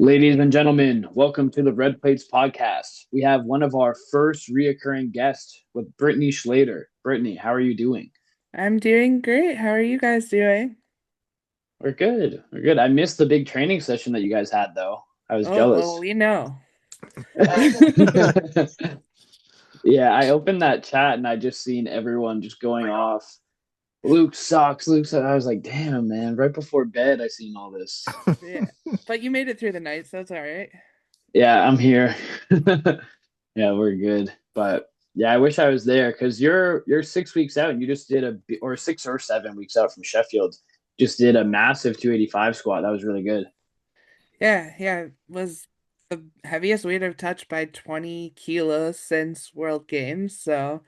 Ladies and gentlemen, welcome to the Red Plates podcast. We have one of our first reoccurring guests with Brittany Schlater. Brittany, how are you doing? I'm doing great. How are you guys doing? We're good. We're good. I missed the big training session that you guys had, though. I was Oh, well, jealous. we know. Yeah, I opened that chat and I just seen everyone just going off. Luke sucks. Luke sucks. I was like, damn, man. Right before bed, I seen all this. Yeah. But you made it through the night, so it's all right. Yeah, I'm here. Yeah, we're good. But yeah, I wish I was there because you're 6 weeks out and you just did or 6 or 7 weeks out from Sheffield. Just did a massive 285 squat. That was really good. Yeah. It was the heaviest weight I've touched by 20 kilos since World Games. So,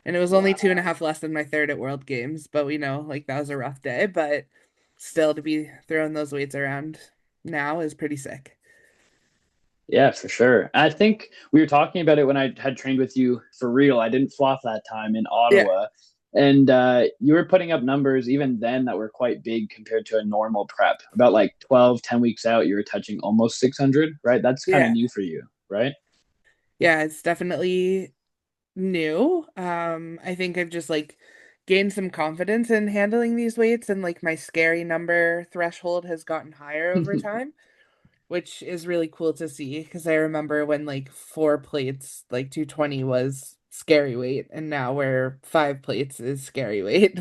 and it was only two and a Wow. half less than my third at World Games. But we know, like, that was a rough day. But still, to be throwing those weights around now is pretty sick. Yeah, for sure. I think we were talking about it when I had trained with you for real. I didn't flop that time in Yeah. Ottawa. And you were putting up numbers even then that were quite big compared to a normal prep. About like 12, 10 weeks out, you were touching almost 600, right? That's kind of Yeah. new for you, right? Yeah. It's definitely new. I think I've just like gained some confidence in handling these weights and like my scary number threshold has gotten higher over time, which is really cool to see because I remember when like four plates, like 220 was scary weight, and now where five plates is scary weight.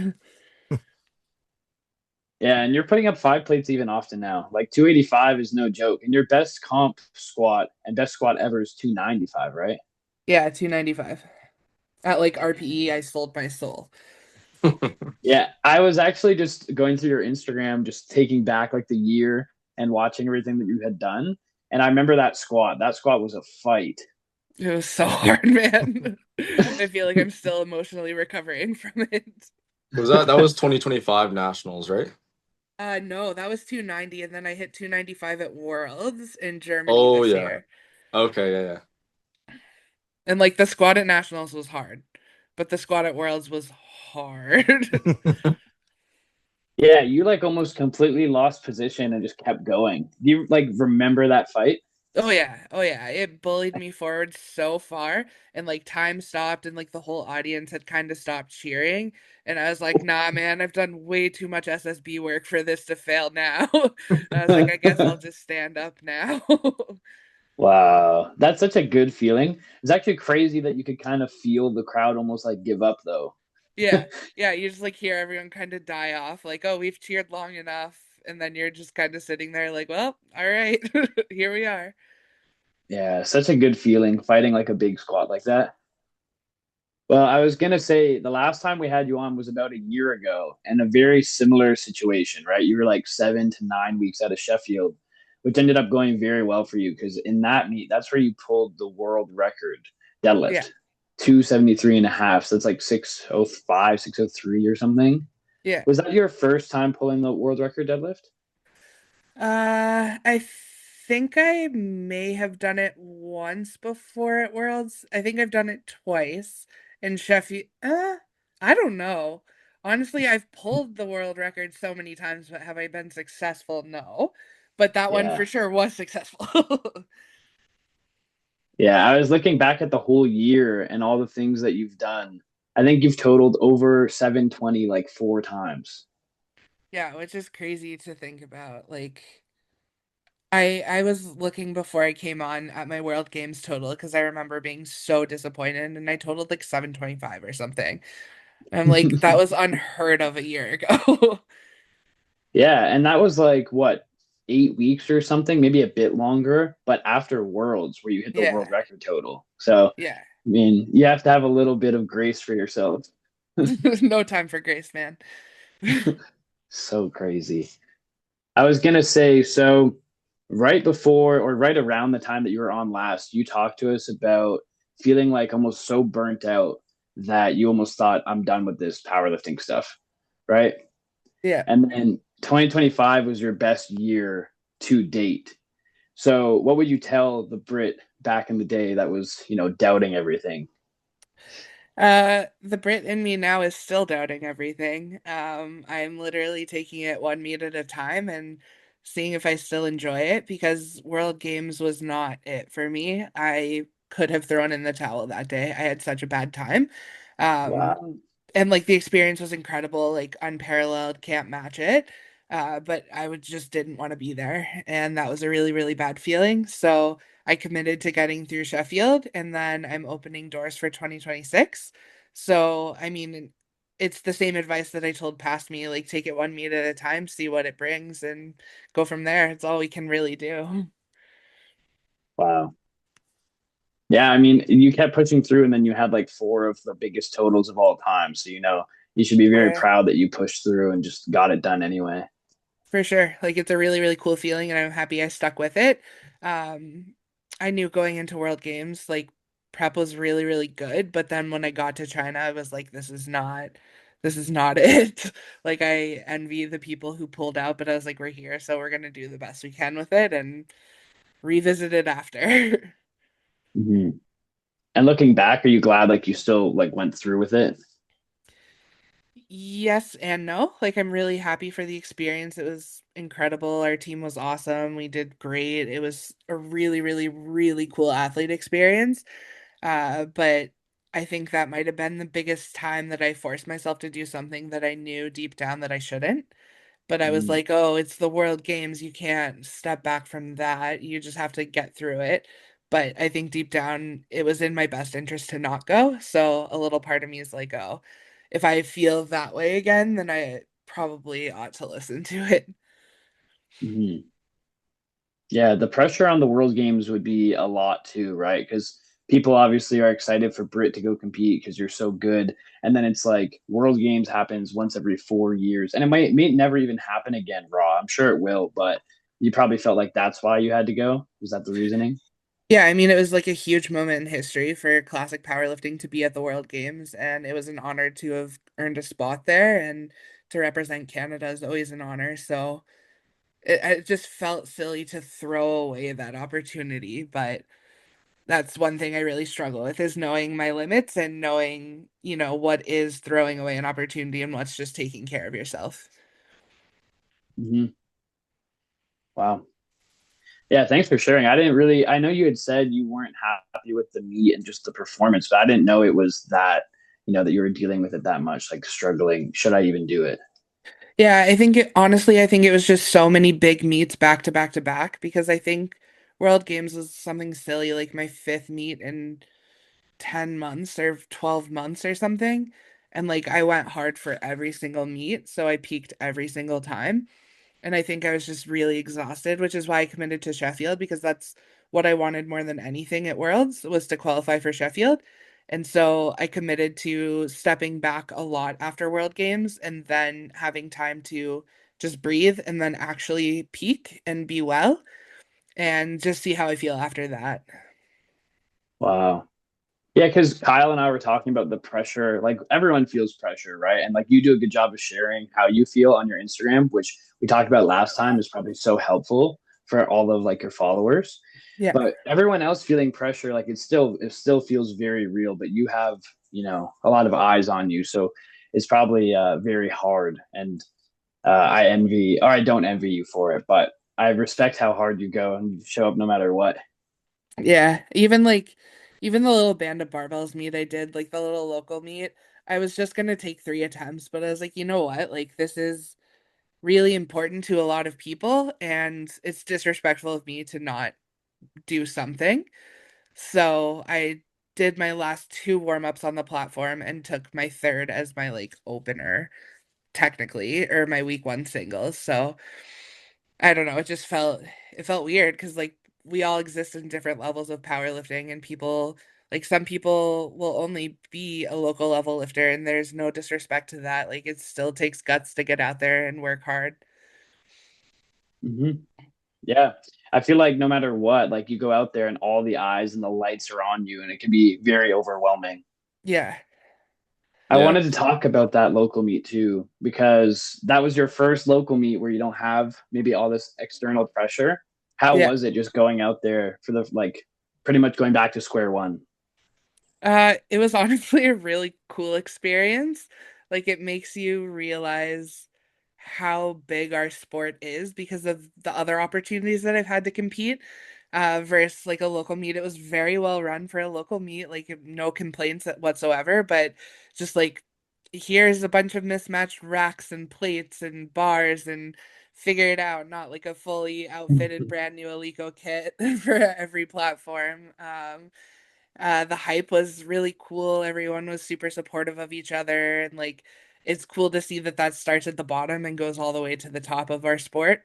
Yeah, and you're putting up five plates even often now. Like 285 is no joke. And your best comp squat and best squat ever is 295, right? Yeah, 295. At like RPE, I sold my soul. Yeah, I was actually just going through your Instagram, just taking back like the year and watching everything that you had done. And I remember that squat. That squat was a fight. It was so hard, man. I feel like I'm still emotionally recovering from it. That was 2025 nationals, right? No, that was 290, and then I hit 295 at Worlds in Germany Oh this yeah. year. Okay, yeah, And like the squad at Nationals was hard, but the squad at Worlds was hard. yeah. Yeah, you like almost completely lost position and just kept going. Do you like remember that fight? Oh yeah. Oh yeah. It bullied me forward so far, and like time stopped and like the whole audience had kind of stopped cheering, and I was like, "Nah, man, I've done way too much SSB work for this to fail now." I was like, "I guess I'll just stand up now." Wow, that's such a good feeling. It's actually crazy that you could kind of feel the crowd almost like give up though. Yeah. Yeah, you just like hear everyone kind of die off, like, "Oh, we've cheered long enough." And then you're just kind of sitting there like, "Well, all right. Here we are." Yeah, such a good feeling fighting like a big squat like that. Well, I was gonna say the last time we had you on was about a year ago, and a very similar situation, right? You were like 7 to 9 weeks out of Sheffield, which ended up going very well for you because in that meet, that's where you pulled the world record Yeah. deadlift, 273 and a half. So that's like 605, 603 or something. Yeah. Was that your first time pulling the world record deadlift? I think I may have done it once before at Worlds. I think I've done it twice in Sheffield. I don't know. Honestly, I've pulled the world record so many times, but have I been successful? No. But that one for Yeah. sure was successful. Yeah, I was looking back at the whole year and all the things that you've done. I think you've totaled over 720 like four times. Yeah, which is crazy to think about. Like I was looking before I came on at my World Games total because I remember being so disappointed and I totaled like 725 or something. I'm like, that was unheard of a year ago. Yeah, and that was like what, 8 weeks or something, maybe a bit longer, but after Worlds where you hit the world Yeah, record total. So, I yeah. mean, you have to have a little bit of grace for yourself. No time for grace, man. So crazy. I was gonna say, so right before or right around the time that you were on last, you talked to us about feeling like almost so burnt out that you almost thought, I'm done with this powerlifting stuff, right? Yeah. And then 2025 was your best year to date. So, what would you tell the Brit back in the day that was, doubting everything? The Brit in me now is still doubting everything. I'm literally taking it one meet at a time and seeing if I still enjoy it because World Games was not it for me. I could have thrown in the towel that day. I had such a bad time. Um, Wow. and like the experience was incredible, like unparalleled, can't match it. But I would just didn't want to be there. And that was a really, really bad feeling. So I committed to getting through Sheffield and then I'm opening doors for 2026. So, I mean, it's the same advice that I told past me, like take it one meet at a time, see what it brings, and go from there. It's all we can really do. Wow. Yeah, I mean, you kept pushing through, and then you had like four of the biggest totals of all time. So, you should be very Yeah, proud that you pushed through and just got it done anyway. for sure. Like it's a really, really cool feeling, and I'm happy I stuck with it. Um, I knew going into World Games, like prep was really, really good, but then when I got to China, I was like, this is not it. Like I envy the people who pulled out, but I was like, we're here, so we're gonna do the best we can with it and revisit it after. Hmm. And looking back, are you glad like you still like went through with it? Yes and no. Like I'm really happy for the experience. It was incredible. Our team was awesome. We did great. It was a really, really, really cool athlete experience. But I think that might have been the biggest time that I forced myself to do something that I knew deep down that I shouldn't. But I was Mm-hmm. like, oh, it's the World Games. You can't step back from that. You just have to get through it. But I think deep down, it was in my best interest to not go. So a little part of me is like, oh, if I feel that way again, then I probably ought to listen to it. Hmm. Yeah, the pressure on the World Games would be a lot too, right? Because people obviously are excited for Britt to go compete because you're so good. And then it's like World Games happens once every 4 years. And it may never even happen again, Raw. I'm sure it will, but you probably felt like that's why you had to go. Was that the reasoning? Yeah, I mean, it was like a huge moment in history for classic powerlifting to be at the World Games, and it was an honor to have earned a spot there, and to represent Canada is always an honor. So it just felt silly to throw away that opportunity, but that's one thing I really struggle with is knowing my limits and knowing, what is throwing away an opportunity and what's just taking care of yourself. Hmm. Wow. Yeah, thanks for sharing. I know you had said you weren't happy with the meet and just the performance, but I didn't know it was that, that you were dealing with it that much, like struggling. Should I even do it? Yeah, I think honestly, I think it was just so many big meets back to back to back because I think World Games was something silly, like my fifth meet in 10 months or 12 months or something. And like I went hard for every single meet, so I peaked every single time. And I think I was just really exhausted, which is why I committed to Sheffield because that's what I wanted more than anything at Worlds was to qualify for Sheffield. And so I committed to stepping back a lot after World Games and then having time to just breathe and then actually peak and be well and just see how I feel after that. Wow. Yeah, because Kyle and I were talking about the pressure. Like everyone feels pressure, right? And like you do a good job of sharing how you feel on your Instagram, which we talked about last time is probably so helpful for all of like your followers. Yeah. But everyone else feeling pressure, like it still feels very real. But you have, a lot of eyes on you, so it's probably very hard. And I don't envy you for it, but I respect how hard you go and you show up no matter what. Yeah. Even the little band of barbells meet I did, like the little local meet, I was just gonna take 3 attempts, but I was like, you know what? Like this is really important to a lot of people, and it's disrespectful of me to not do something. So I did my last two warm-ups on the platform and took my third as my like opener, technically, or my week one singles. So I don't know, it felt weird because like we all exist in different levels of powerlifting and people like some people will only be a local level lifter and there's no disrespect to that. Like it still takes guts to get out there and work hard. Hmm. Yeah. I feel like no matter what, like you go out there and all the eyes and the lights are on you, and it can be very overwhelming. Yeah. I Yeah. wanted to talk about that local meet too, because that was your first local meet where you don't have maybe all this external pressure. How Yeah. was it just going out there for the like pretty much going back to square one? It was honestly a really cool experience. Like it makes you realize how big our sport is because of the other opportunities that I've had to compete. Versus like a local meet, it was very well run for a local meet, like no complaints whatsoever. But just like here's a bunch of mismatched racks and plates and bars and figure it out, not like a fully outfitted brand new Alico kit for every platform. The hype was really cool. Everyone was super supportive of each other, and like it's cool to see that that starts at the bottom and goes all the way to the top of our sport.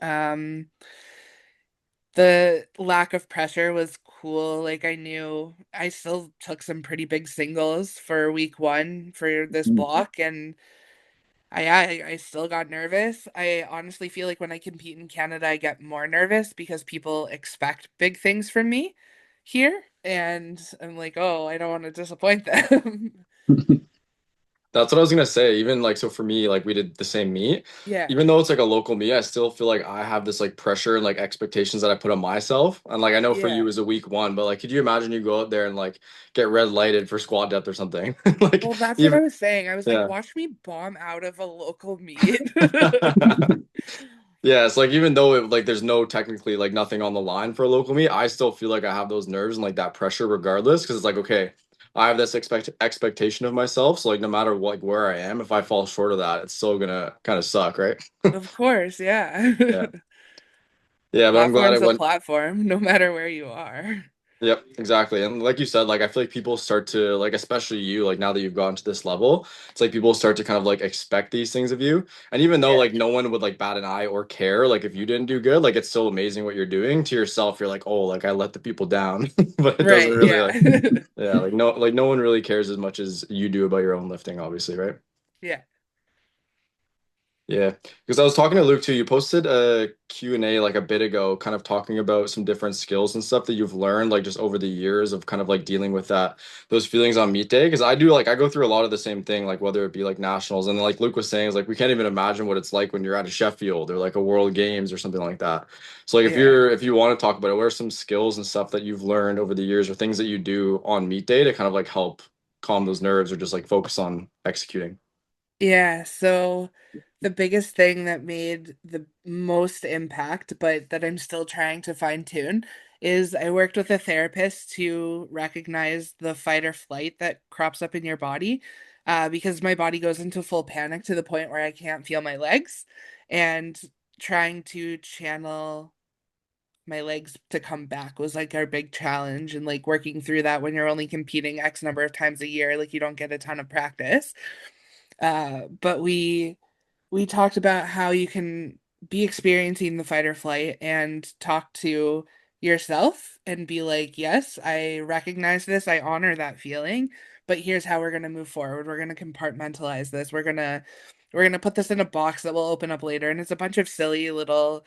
Um, the lack of pressure was cool. Like I knew I still took some pretty big singles for week one for this block, and I still got nervous. I honestly feel like when I compete in Canada, I get more nervous because people expect big things from me here, and I'm like, oh, I don't want to disappoint them. That's what I was gonna say. Even like so for me, like we did the same meet. Yeah, Even though it's like a local meet, I still feel like I have this like pressure and like expectations that I put on myself. And like I know for you it yeah. was a week one, but like could you imagine you go out there and like get red lighted for squat depth or something? Like Well, that's what I even was saying. I was like, yeah. watch me bomb out of a local meet. Yeah, it's like even though it, like there's no technically like nothing on the line for a local meet, I still feel like I have those nerves and like that pressure regardless because it's like okay, I have this expectation of myself, so like no matter what where I am, if I fall short of that, it's still gonna kind of suck, right? Of course, yeah. Yeah. Yeah, but I'm glad I Platform's a went. platform, no matter where you are. Yep, exactly. And like you said, like I feel like people start to like, especially you, like now that you've gotten to this level, it's like people start to kind of like expect these things of you. And even though Yeah. like no one would like bat an eye or care, like if you didn't do good, like it's still amazing what you're doing to yourself. You're like, oh, like I let the people down, but it doesn't Right, really yeah. like, yeah, like no one really cares as much as you do about your own lifting, obviously, right? Yeah. Yeah, because I was talking to Luke too. You posted a Q&A like a bit ago, kind of talking about some different skills and stuff that you've learned like just over the years of kind of like dealing with that those feelings on meet day. Because I do like I go through a lot of the same thing, like whether it be like nationals and like Luke was saying is like we can't even imagine what it's like when you're at a Sheffield or like a World Games or something like that. So like Yeah. if you want to talk about it, what are some skills and stuff that you've learned over the years or things that you do on meet day to kind of like help calm those nerves or just like focus on executing? Yeah, so the biggest thing that made the most impact, but that I'm still trying to fine tune, is I worked with a therapist to recognize the fight or flight that crops up in your body, because my body goes into full panic to the point where I can't feel my legs, and trying to channel my legs to come back was like our big challenge, and like working through that when you're only competing X number of times a year, like you don't get a ton of practice. But we talked about how you can be experiencing the fight or flight and talk to yourself and be like, yes, I recognize this, I honor that feeling, but here's how we're going to move forward. We're going to compartmentalize this. We're going to put this in a box that will open up later, and it's a bunch of silly little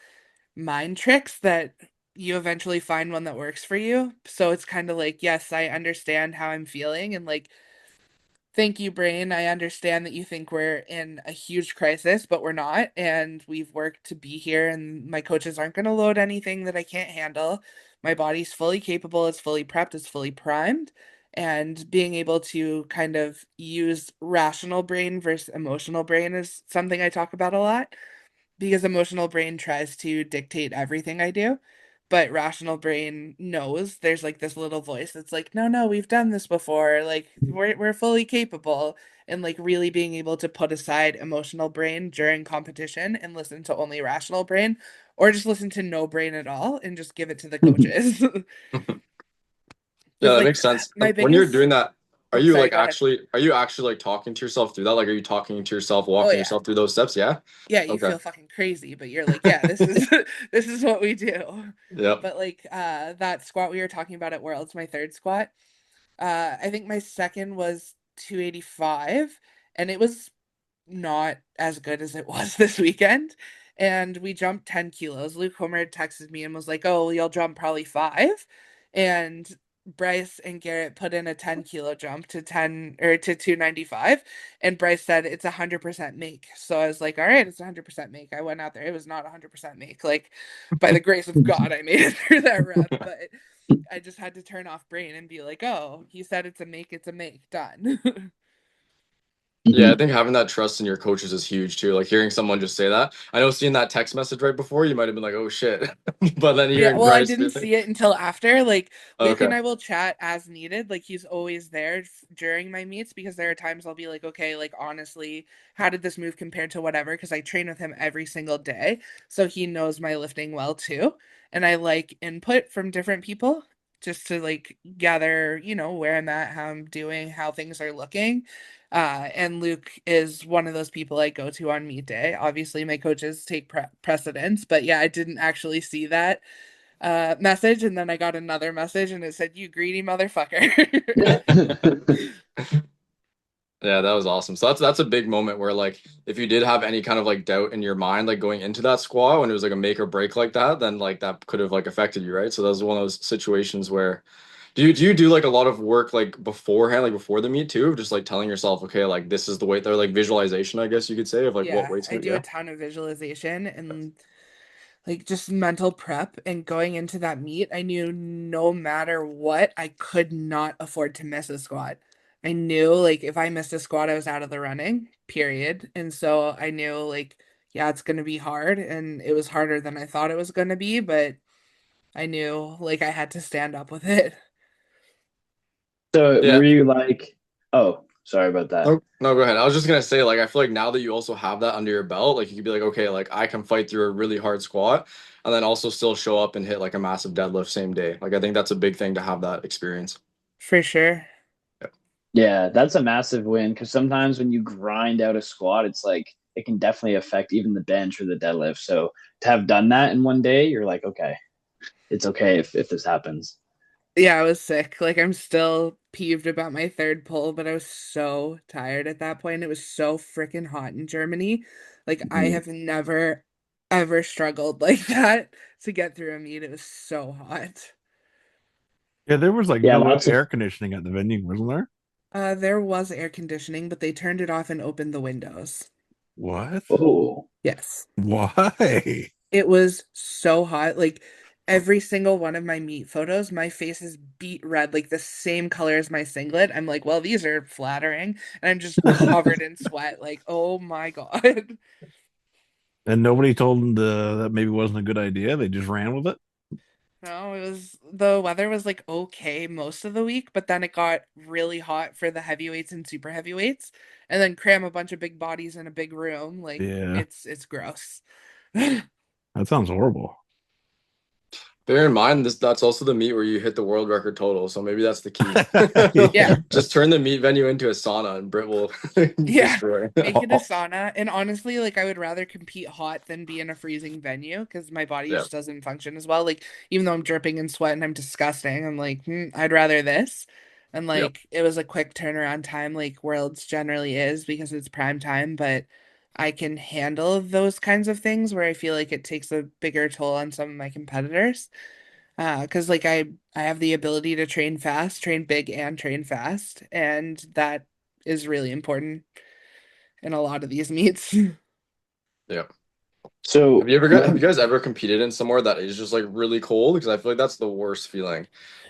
mind tricks that you eventually find one that works for you. So it's kind of like, yes, I understand how I'm feeling, and like, thank you, brain. I understand that you think we're in a huge crisis, but we're not. And we've worked to be here, and my coaches aren't going to load anything that I can't handle. My body's fully capable, it's fully prepped, it's fully primed. And being able to kind of use rational brain versus emotional brain is something I talk about a lot, because emotional brain tries to dictate everything I do, but rational brain knows there's like this little voice that's like, no, no, we've done this before. Like we're fully capable. And like really being able to put aside emotional brain during competition and listen to only rational brain, or just listen to no brain at all and just give it to the coaches. Yeah, Because that like makes sense. my When you're biggest, doing that, oh, sorry, go ahead. are you actually like talking to yourself through that? Like are you talking to yourself, Oh walking yeah. yourself through those steps? Yeah. Yeah, you Okay. feel fucking crazy, but you're like, yeah, this is this is what we do. Yep. But like that squat we were talking about at Worlds, my third squat, I think my second was 285, and it was not as good as it was this weekend. And we jumped 10 kilos. Luke Homer texted me and was like, oh, you'll jump probably five. And Bryce and Garrett put in a 10 kilo jump to 10 or to 295. And Bryce said it's 100% make. So I was like, all right, it's 100% make. I went out there. It was not 100% make. Like, by the grace of God, I made it through that rep. But I just had to turn off brain and be like, oh, he said it's a make, done. Yeah, I Hmm. think having that trust in your coaches is huge too. Like hearing someone just say that. I know seeing that text message right before, you might have been like, "Oh shit," but then Yeah, hearing well, I Bryce didn't be like, see it until after. Like, Luke "Okay, and I will chat as needed. Like, he's always there during my meets because there are times I'll be like, okay, like, honestly, how did this move compare to whatever? Because I train with him every single day. So he knows my lifting well too. And I like input from different people just to like gather, where I'm at, how I'm doing, how things are looking. And Luke is one of those people I go to on meet day. Obviously, my coaches take precedence, but yeah, I didn't actually see that message, and then I got another message and it said, "You greedy motherfucker." yeah, that was awesome." So that's a big moment where like if you did have any kind of like doubt in your mind, like going into that squat when it was like a make or break like that, then like that could have like affected you, right? So that was one of those situations where do you do like a lot of work like beforehand, like before the meet too, of just like telling yourself, okay, like this is the weight, or like visualization, I guess you could say, of like what Yeah, weight's I gonna, do a yeah. ton of visualization and like just mental prep, and going into that meet, I knew no matter what, I could not afford to miss a squat. I knew like if I missed a squat, I was out of the running, period. And so I knew like, yeah, it's gonna be hard, and it was harder than I thought it was gonna be, but I knew like I had to stand up with it. So Yeah. were you like, oh, sorry about that. No, no, go ahead. I was just gonna say, like, I feel like now that you also have that under your belt, like you could be like, okay, like I can fight through a really hard squat and then also still show up and hit like a massive deadlift same day. Like I think that's a big thing to have that experience. For sure. Yeah. Yeah, that's a massive win because sometimes when you grind out a squat, it's like it can definitely affect even the bench or the deadlift. So to have done that in one day, you're like, okay, it's okay if this happens. Yeah, I was sick. Like I'm still peeved about my third pull, but I was so tired at that point. It was so freaking hot in Germany. Like I Mhm. have never ever struggled like that to get through a meet. It was so hot. Yeah, there was like Yeah, no lots of. air conditioning at the venue, wasn't there? There was air conditioning, but they turned it off and opened the windows. What? Oh, Yes. Why? It was so hot. Like every single one of my meat photos, my face is beet red, like the same color as my singlet. I'm like, well, these are flattering. And I'm just covered in sweat. Like, oh my God. And nobody told them that maybe wasn't a good idea. They just ran with it. No, the weather was like okay most of the week, but then it got really hot for the heavyweights and super heavyweights. And then cram a bunch of big bodies in a big room. Like Yeah, it's gross. that sounds horrible. Bear in mind this that's also the meet where you hit the world record total, so maybe that's the key. Yeah. Just turn the meat venue into a sauna and Britt will Yeah, destroy make it a all. sauna. And honestly, like I would rather compete hot than be in a freezing venue because my body Yeah. just doesn't function as well. Like even though I'm dripping in sweat and I'm disgusting, I'm like, I'd rather this. And Yeah. like it was a quick turnaround time, like Worlds generally is because it's prime time, but I can handle those kinds of things where I feel like it takes a bigger toll on some of my competitors. Because like I have the ability to train fast, train big, and train fast, and that is really important in a lot of these meets. Yeah. so Have you one. guys ever competed in somewhere that is just like really cold? Because I feel like that's the worst feeling.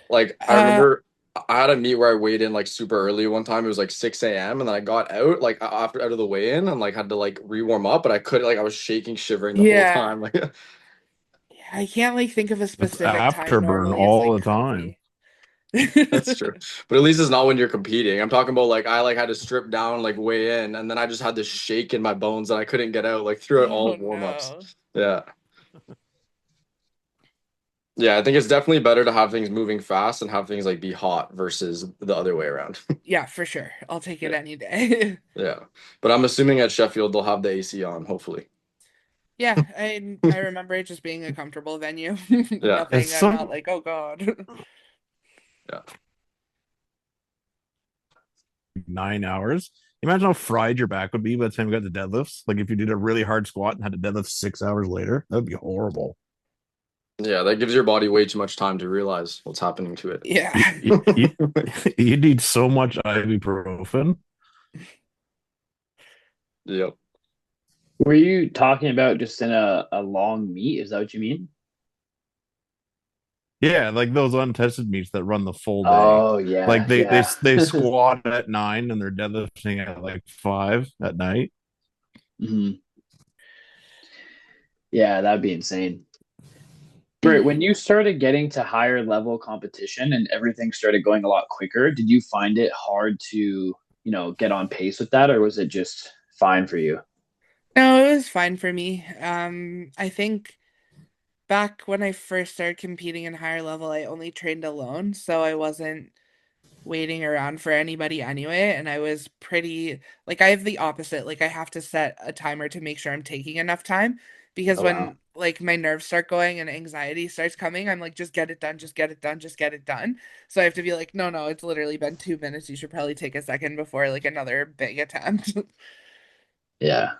Like I Uh, remember I had a meet where I weighed in like super early one time. It was like 6 a.m. and then I got out like after out of the weigh-in and like had to like re-warm up, but I couldn't, like I was shaking, shivering the whole yeah. time. Like I can't like think of a It's specific time. afterburn Normally it's all like the time. comfy. that's true. But at least it's not when you're competing. I'm talking about like I like had to strip down, like weigh in, and then I just had this shake in my bones and I couldn't get out like throughout all Oh warm-ups. no. Yeah. Yeah, I think it's definitely better to have things moving fast and have things like be hot versus the other way around. Yeah, for sure. I'll take it Yeah, any day. yeah. But I'm assuming at Sheffield they'll have the AC on, hopefully. Yeah, I remember it just being a comfortable venue. Yeah, It's Nothing. I'm not some like, oh God. yeah. 9 hours. Imagine how fried your back would be by the time you got the deadlifts. Like if you did a really hard squat and had to deadlift 6 hours later, that would be horrible. Yeah, that gives your body way too much time to realize what's happening to it. You, you, you, Yeah. you need so much ibuprofen. Yep. Were you talking about just in a long meet? Is that what you mean? Yeah, like those untested meets that run the full day. Oh Like yeah, they yeah. squat at 9 and they're deadlifting at like 5 at night. Mhm. Yeah, that'd be insane. Britt, when you started getting to higher level competition and everything started going a lot quicker, did you find it hard to, get on pace with that, or was it just fine for you? No, it was fine for me. I think back when I first started competing in higher level, I only trained alone, so I wasn't waiting around for anybody anyway, and I was pretty like I have the opposite. Like I have to set a timer to make sure I'm taking enough time because Oh wow. when like my nerves start going and anxiety starts coming, I'm like just get it done, just get it done, just get it done. So I have to be like, no, no, it's literally been 2 minutes. You should probably take a second before like another big attempt. Yeah.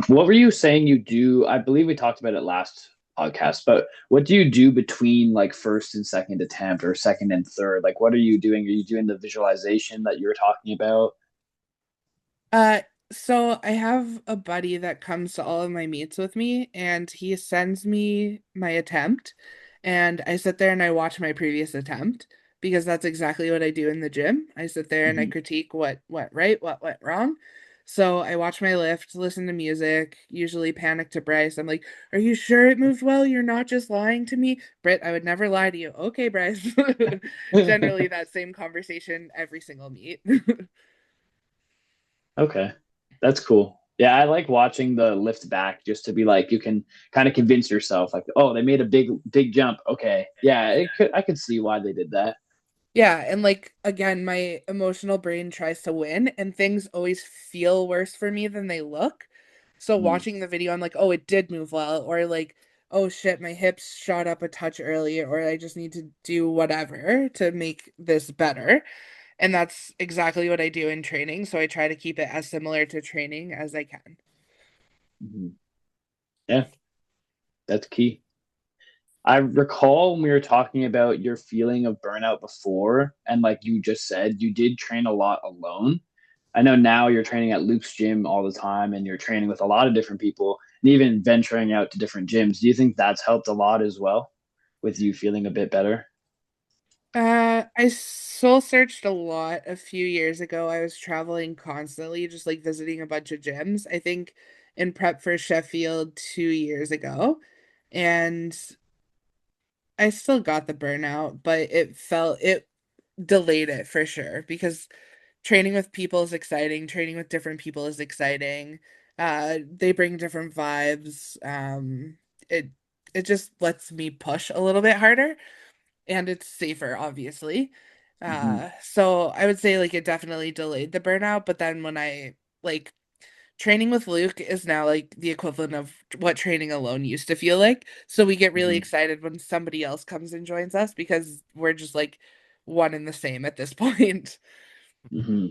What were you saying you do? I believe we talked about it last podcast, but what do you do between like first and second attempt or second and third? Like, what are you doing? Are you doing the visualization that you were talking about? Uh, so I have a buddy that comes to all of my meets with me, and he sends me my attempt, and I sit there and I watch my previous attempt because that's exactly what I do in the gym. I sit there and I Mhm. critique what went right, what went wrong. So I watch my lift, listen to music, usually panic to Bryce. I'm like, "Are you sure it moved well? You're not just lying to me?" Britt, I would never lie to you. Okay, Bryce. Generally that same conversation every single meet. Okay. That's cool. Yeah, I like watching the lift back just to be like you can kind of convince yourself like, oh, they made a big jump. Okay. Yeah, I could see why they did that. Yeah, and like again, my emotional brain tries to win, and things always feel worse for me than they look. So Mhm. watching the video, I'm like, oh, it did move well, or like, oh shit, my hips shot up a touch early, or I just need to do whatever to make this better. And that's exactly what I do in training. So I try to keep it as similar to training as I can. Mhm. Yeah, that's key. I recall when we were talking about your feeling of burnout before, and like you just said, you did train a lot alone. I know now you're training at Luke's gym all the time and you're training with a lot of different people and even venturing out to different gyms. Do you think that's helped a lot as well with you feeling a bit better? I soul searched a lot a few years ago. I was traveling constantly, just like visiting a bunch of gyms. I think in prep for Sheffield 2 years ago. And I still got the burnout, but it delayed it for sure because training with people is exciting. Training with different people is exciting. They bring different vibes. It it just lets me push a little bit harder and it's safer, obviously. Hmm. So I would say like it definitely delayed the burnout, but then when I like training with Luke is now like the equivalent of what training alone used to feel like. So we get really Hmm. excited when somebody else comes and joins us because we're just like one and the same at this point. Hmm.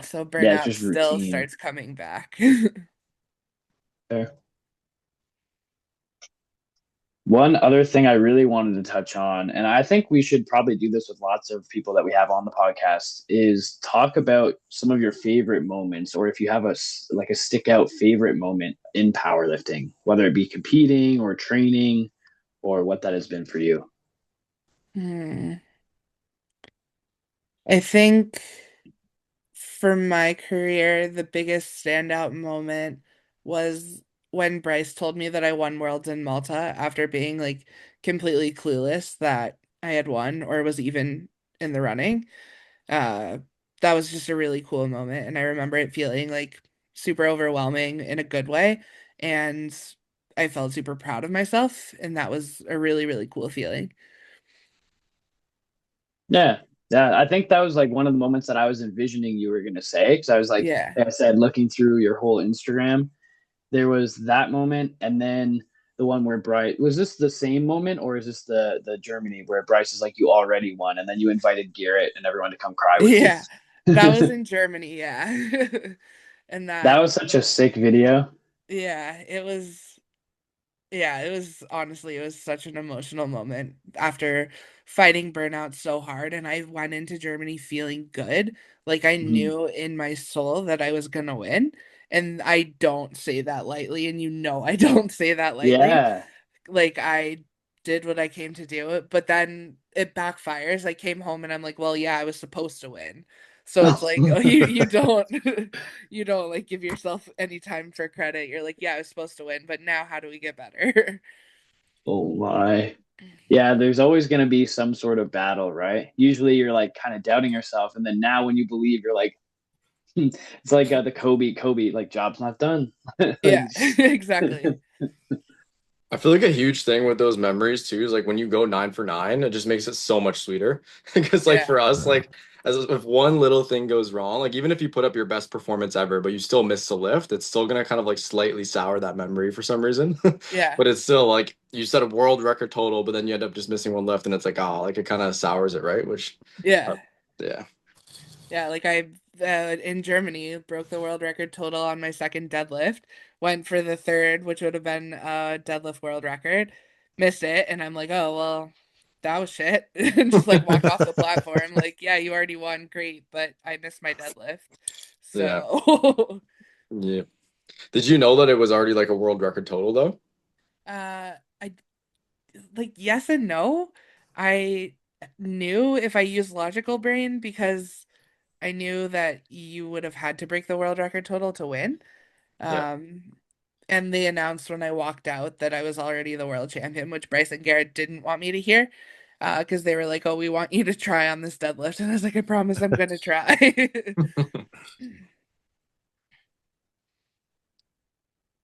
So Yeah, it's burnout just still routine. starts coming back. Fair. One other thing I really wanted to touch on, and I think we should probably do this with lots of people that we have on the podcast, is talk about some of your favorite moments, or if you have like a stick out favorite moment in powerlifting, whether it be competing or training, or what that has been for you. Hmm. I think for my career, the biggest standout moment was when Bryce told me that I won Worlds in Malta after being like completely clueless that I had won or was even in the running. Uh, that was just a really cool moment, and I remember it feeling like super overwhelming in a good way, and I felt super proud of myself, and that was a really, really cool feeling. Yeah. Yeah, I think that was like one of the moments that I was envisioning you were going to say, because I was Yeah. like I said, looking through your whole Instagram, there was that moment, and then the one where Bryce was this the same moment, or is this the Germany where Bryce is like you already won, and then you invited Garrett and everyone to come cry with you. Yeah. That was in Germany, yeah. And That that was such a sick video. yeah, it was honestly it was such an emotional moment after fighting burnout so hard and I went into Germany feeling good. Like I Mhm. knew in my soul that I was gonna win. And I don't say that lightly, and you know I don't say that lightly. Yeah. Like I did what I came to do, but then it backfires. I came home and I'm like, well, yeah, I was supposed to win. So it's like, oh, you don't you don't like give yourself any time for credit. You're like, yeah, I was supposed to win, but now how do we get better? Oh my. Yeah, there's always going to be some sort of battle, right? Usually you're like kind of doubting yourself. And then now when you believe, you're like, it's like the Kobe, like job's not done. Like, Yeah, exactly. I feel like a huge thing with those memories too is like when you go 9 for 9, it just makes it so much sweeter. Because like Yeah, for us, like as if one little thing goes wrong, like even if you put up your best performance ever, but you still miss the lift, it's still gonna kind of like slightly sour that memory for some reason. yeah, But it's still like you set a world record total, but then you end up just missing one lift, and it's like oh, like it kind of sours it, right? Which, uh, yeah. yeah, Yeah, like I in Germany broke the world record total on my second deadlift. Went for the third, which would have been a deadlift world record. Missed it, and I'm like, oh well, that was shit. And just like walked off the platform. Like, yeah, you already won, great, but I missed my deadlift. yeah, So, yeah. Did you know that it was already like a world record total though? I like yes and no. I knew if I used logical brain because I knew that you would have had to break the world record total to win. Yeah. Um, and they announced when I walked out that I was already the world champion, which Bryce and Garrett didn't want me to hear. Because they were like, "Oh, we want you to try on this deadlift," and I was like, "I promise I'm gonna try."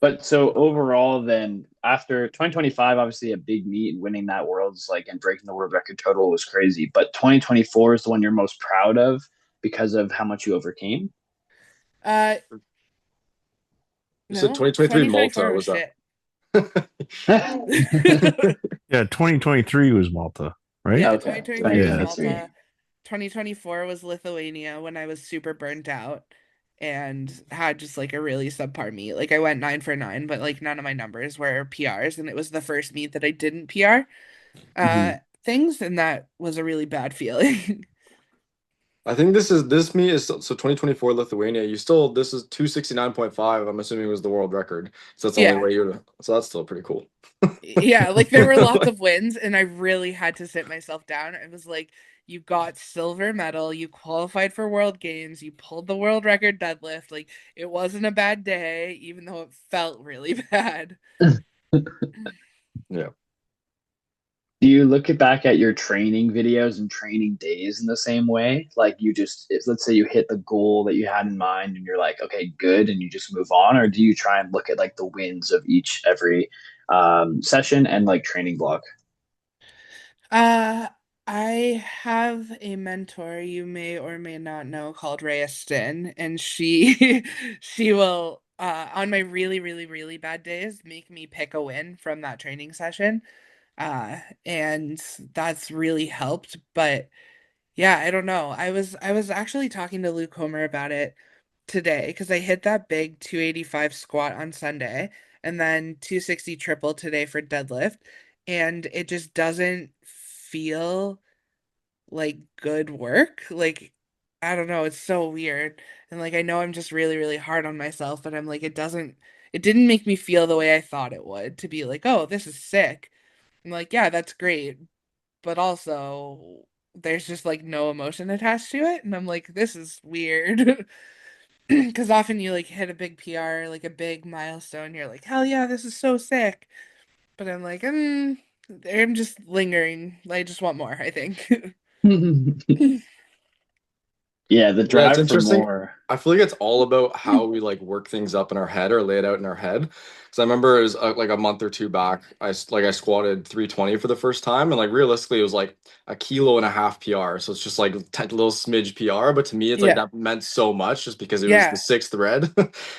but so overall, then after 2025, obviously a big meet and winning that world's like and breaking the world record total was crazy. But 2024 is the one you're most proud of because of how much you overcame. uh, You said no, 2023 Malta 2024 was was that? shit. Yeah, 2023 was Malta, right? Yeah, Okay, 2023 was Yeah. 2023. Malta. 2024 was Lithuania when I was super burnt out and had just like a really subpar meet. Like I went 9 for 9, but like none of my numbers were PRs, and it was the first meet that I didn't PR Mhm. things, and that was a really bad feeling. I think this meet is so 2024 Lithuania. You still this is 269.5. I'm assuming was the world record. So that's the only Yeah. way you so that's still pretty cool. Yeah, like there were lots of wins, and I really had to sit myself down. It was like, you got silver medal, you qualified for World Games, you pulled the world record deadlift. Like it wasn't a bad day, even though it felt really bad. Yeah. Do you look back at your training videos and training days in the same way? Like you just, let's say you hit the goal that you had in mind and you're like, okay, good, and you just move on, or do you try and look at like the wins of every session and like training block? Uh, I have a mentor you may or may not know called Rhea Stin, and she she will on my really, really, really bad days make me pick a win from that training session. And that's really helped. But yeah, I don't know. I was actually talking to Luke Homer about it today because I hit that big 285 squat on Sunday and then 260 triple today for deadlift, and it just doesn't feel like good work. Like I don't know, it's so weird. And like I know I'm just really, really hard on myself, but I'm like it didn't make me feel the way I thought it would to be like, "Oh, this is sick." I'm like, "Yeah, that's great." But also there's just like no emotion attached to it, and I'm like, "This is weird." Because often you like hit a big PR, like a big milestone, you're like, "Hell yeah, this is so sick." But I'm like, I'm just lingering. I just want more, I think. Yeah, the Yeah, it's drive for interesting. more. I feel like it's all about how we like work things up in our head or lay it out in our head. So I remember it was like a month or two back. I squatted 320 for the first time, and like realistically, it was like a kilo and a half PR. So it's just like little smidge PR. But to me, it's like Yeah, that meant so much just because it was the yeah, sixth red,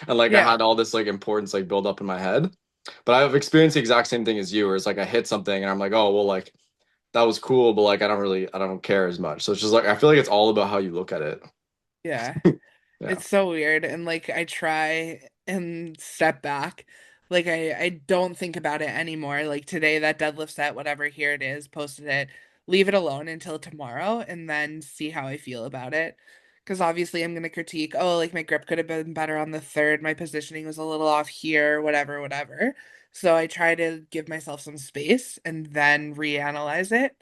and like I yeah, had all this like importance like build up in my head. But I've experienced the exact same thing as you, where it's like I hit something and I'm like, oh well, like that was cool, but like I don't care as much. So it's just like I feel like it's all about how you look at it. yeah. Yeah. It's so weird. And like I try and step back. Like I don't think about it anymore. Like today, that deadlift set, whatever, here it is, posted it, leave it alone until tomorrow and then see how I feel about it. Because obviously I'm gonna critique, oh, like my grip could have been better on the third, my positioning was a little off here, whatever, whatever. So I try to give myself some space and then reanalyze it.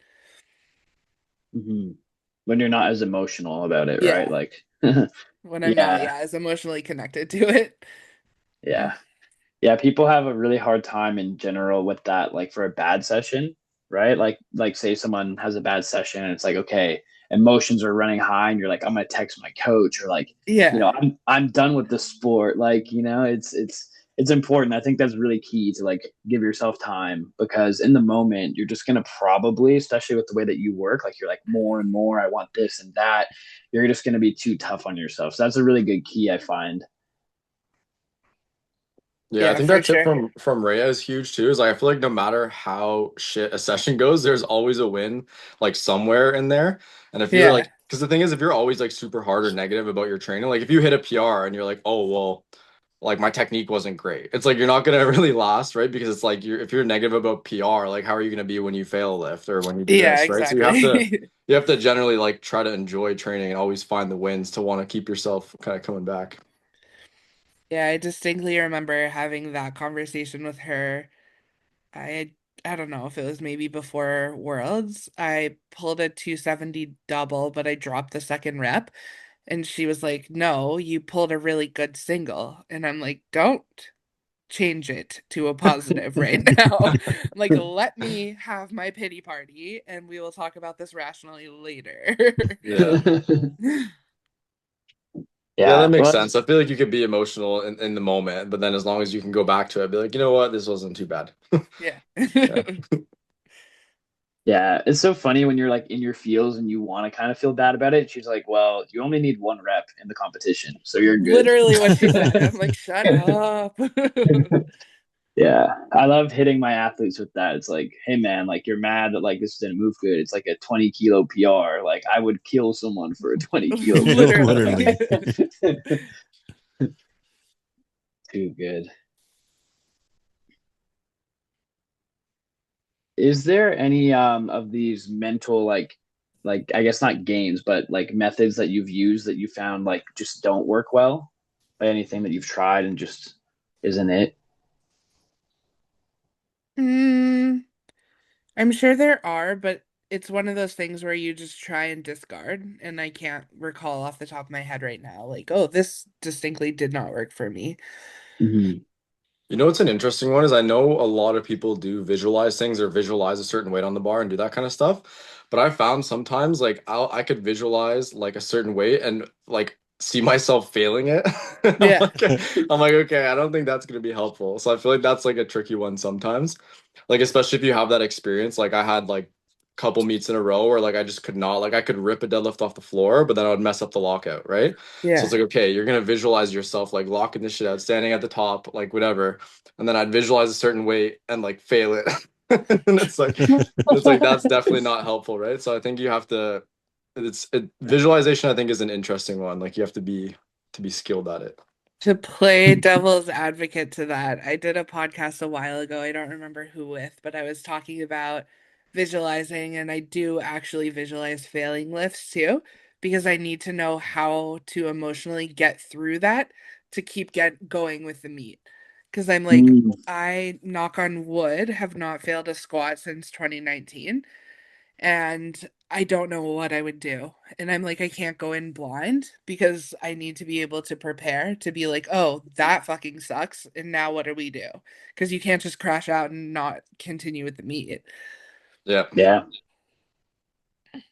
Hmm. When you're not as emotional about it, right? Yeah, Like, when I'm not, yeah, yeah, as emotionally connected to it. yeah. Yeah, people have a really hard time in general with that, like for a bad session, right? Like say someone has a bad session and it's like, okay, emotions are running high and you're like, I'm gonna text my coach or like, Yeah, I'm done with the sport. Like, it's important. I think that's really key to like give yourself time because in the moment you're just gonna probably, especially with the way that you work, like you're like more and more, I want this and that. You're just gonna be too tough on yourself. So that's a really good key, I find. Yeah, I yeah, think for that tip sure. from Rhea is huge too. Is like I feel like no matter how shit a session goes, there's always a win like somewhere in there. And if you're Yeah, like, because the thing is, if you're always like super hard or negative about your training, like if you hit a PR and you're like, oh well, like my technique wasn't great, it's like you're not gonna really last, right? Because it's like you're if you're negative about PR, like how are you gonna be when you fail a lift or when you do yeah, this, right? So exactly. you have to generally like try to enjoy training and always find the wins to want to keep yourself kind of coming back. Yeah, I distinctly remember having that conversation with her. I I don't know if it was maybe before Worlds. I pulled a 270 double, but I dropped the second rep. And she was like, "No, you pulled a really good single." And I'm like, "Don't change it to a positive right now." I'm like, "Let me have my pity party and we will talk about this rationally later." Yeah. Yeah, Yeah. that makes Well, sense. I feel like you could be emotional in the moment, but then as long as you can go back to it, be like, you know what, this wasn't too bad. Yeah. Yeah. yeah, it's so funny when you're like in your feels and you want to kind of feel bad about it. She's like, "Well, you only need one rep in the competition, so you're good." Literally what she said. I'm like, "Shut up." Yeah, I love hitting my athletes with that. It's like, hey man, like you're mad that like this didn't move good. It's like a 20 kilo PR. Like I would kill someone for a 20 kilo Literally. PR. Too good. Is there any of these mental like I guess not games, but like methods that you've used that you found like just don't work well? Like anything that you've tried and just isn't it? Mm, I'm sure there are, but it's one of those things where you just try and discard, and I can't recall off the top of my head right now, like, oh, this distinctly did not work for me. Hmm. You know what's an interesting one is I know a lot of people do visualize things or visualize a certain weight on the bar and do that kind of stuff. But I found sometimes like I could visualize like a certain weight and like see myself failing it. I'm Yeah. like I'm like, okay, I don't think that's gonna be helpful. So I feel like that's like a tricky one sometimes. Like especially if you have that experience. Like I had like couple meets in a row where like I just could not like I could rip a deadlift off the floor, but then I would mess up the lockout, right? So it's Yeah. like, okay, you're gonna visualize yourself like locking this shit out, standing at the top, like whatever, and then I'd visualize a certain weight and like fail it. And it's like that's definitely not helpful, right? So I think you have to visualization I think is an interesting one. Like you have to be skilled at it. To play devil's advocate to that, I did a podcast a while ago. I don't remember who with, but I was talking about visualizing, and I do actually visualize failing lifts too, because I need to know how to emotionally get through that to keep get going with the meet. Because I'm like, Mm, I knock on wood have not failed a squat since 2019, and I don't know what I would do. And I'm like, I can't go in blind because I need to be able to prepare to be like, oh, that fucking sucks. And now what do we do? Because you can't just crash out and not continue with the meet. Yeah. yeah.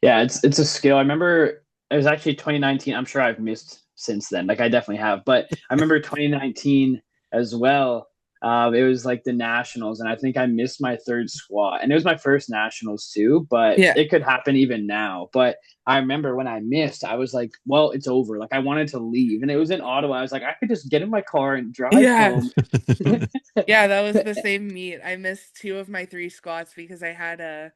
Yeah, it's a skill. I remember it was actually 2019. I'm sure I've missed since then. Like I definitely have, but I remember 2019 as well. It was like the nationals, and I think I missed my third squat, and it was my first nationals too. But Yeah. it could happen even now. But I remember when I missed, I was like, "Well, it's over." Like I wanted to leave, and it was in Ottawa. I was like, I could just get in my car and drive Yeah. home. Yeah, that was the same meet. I missed two of my three squats because I had a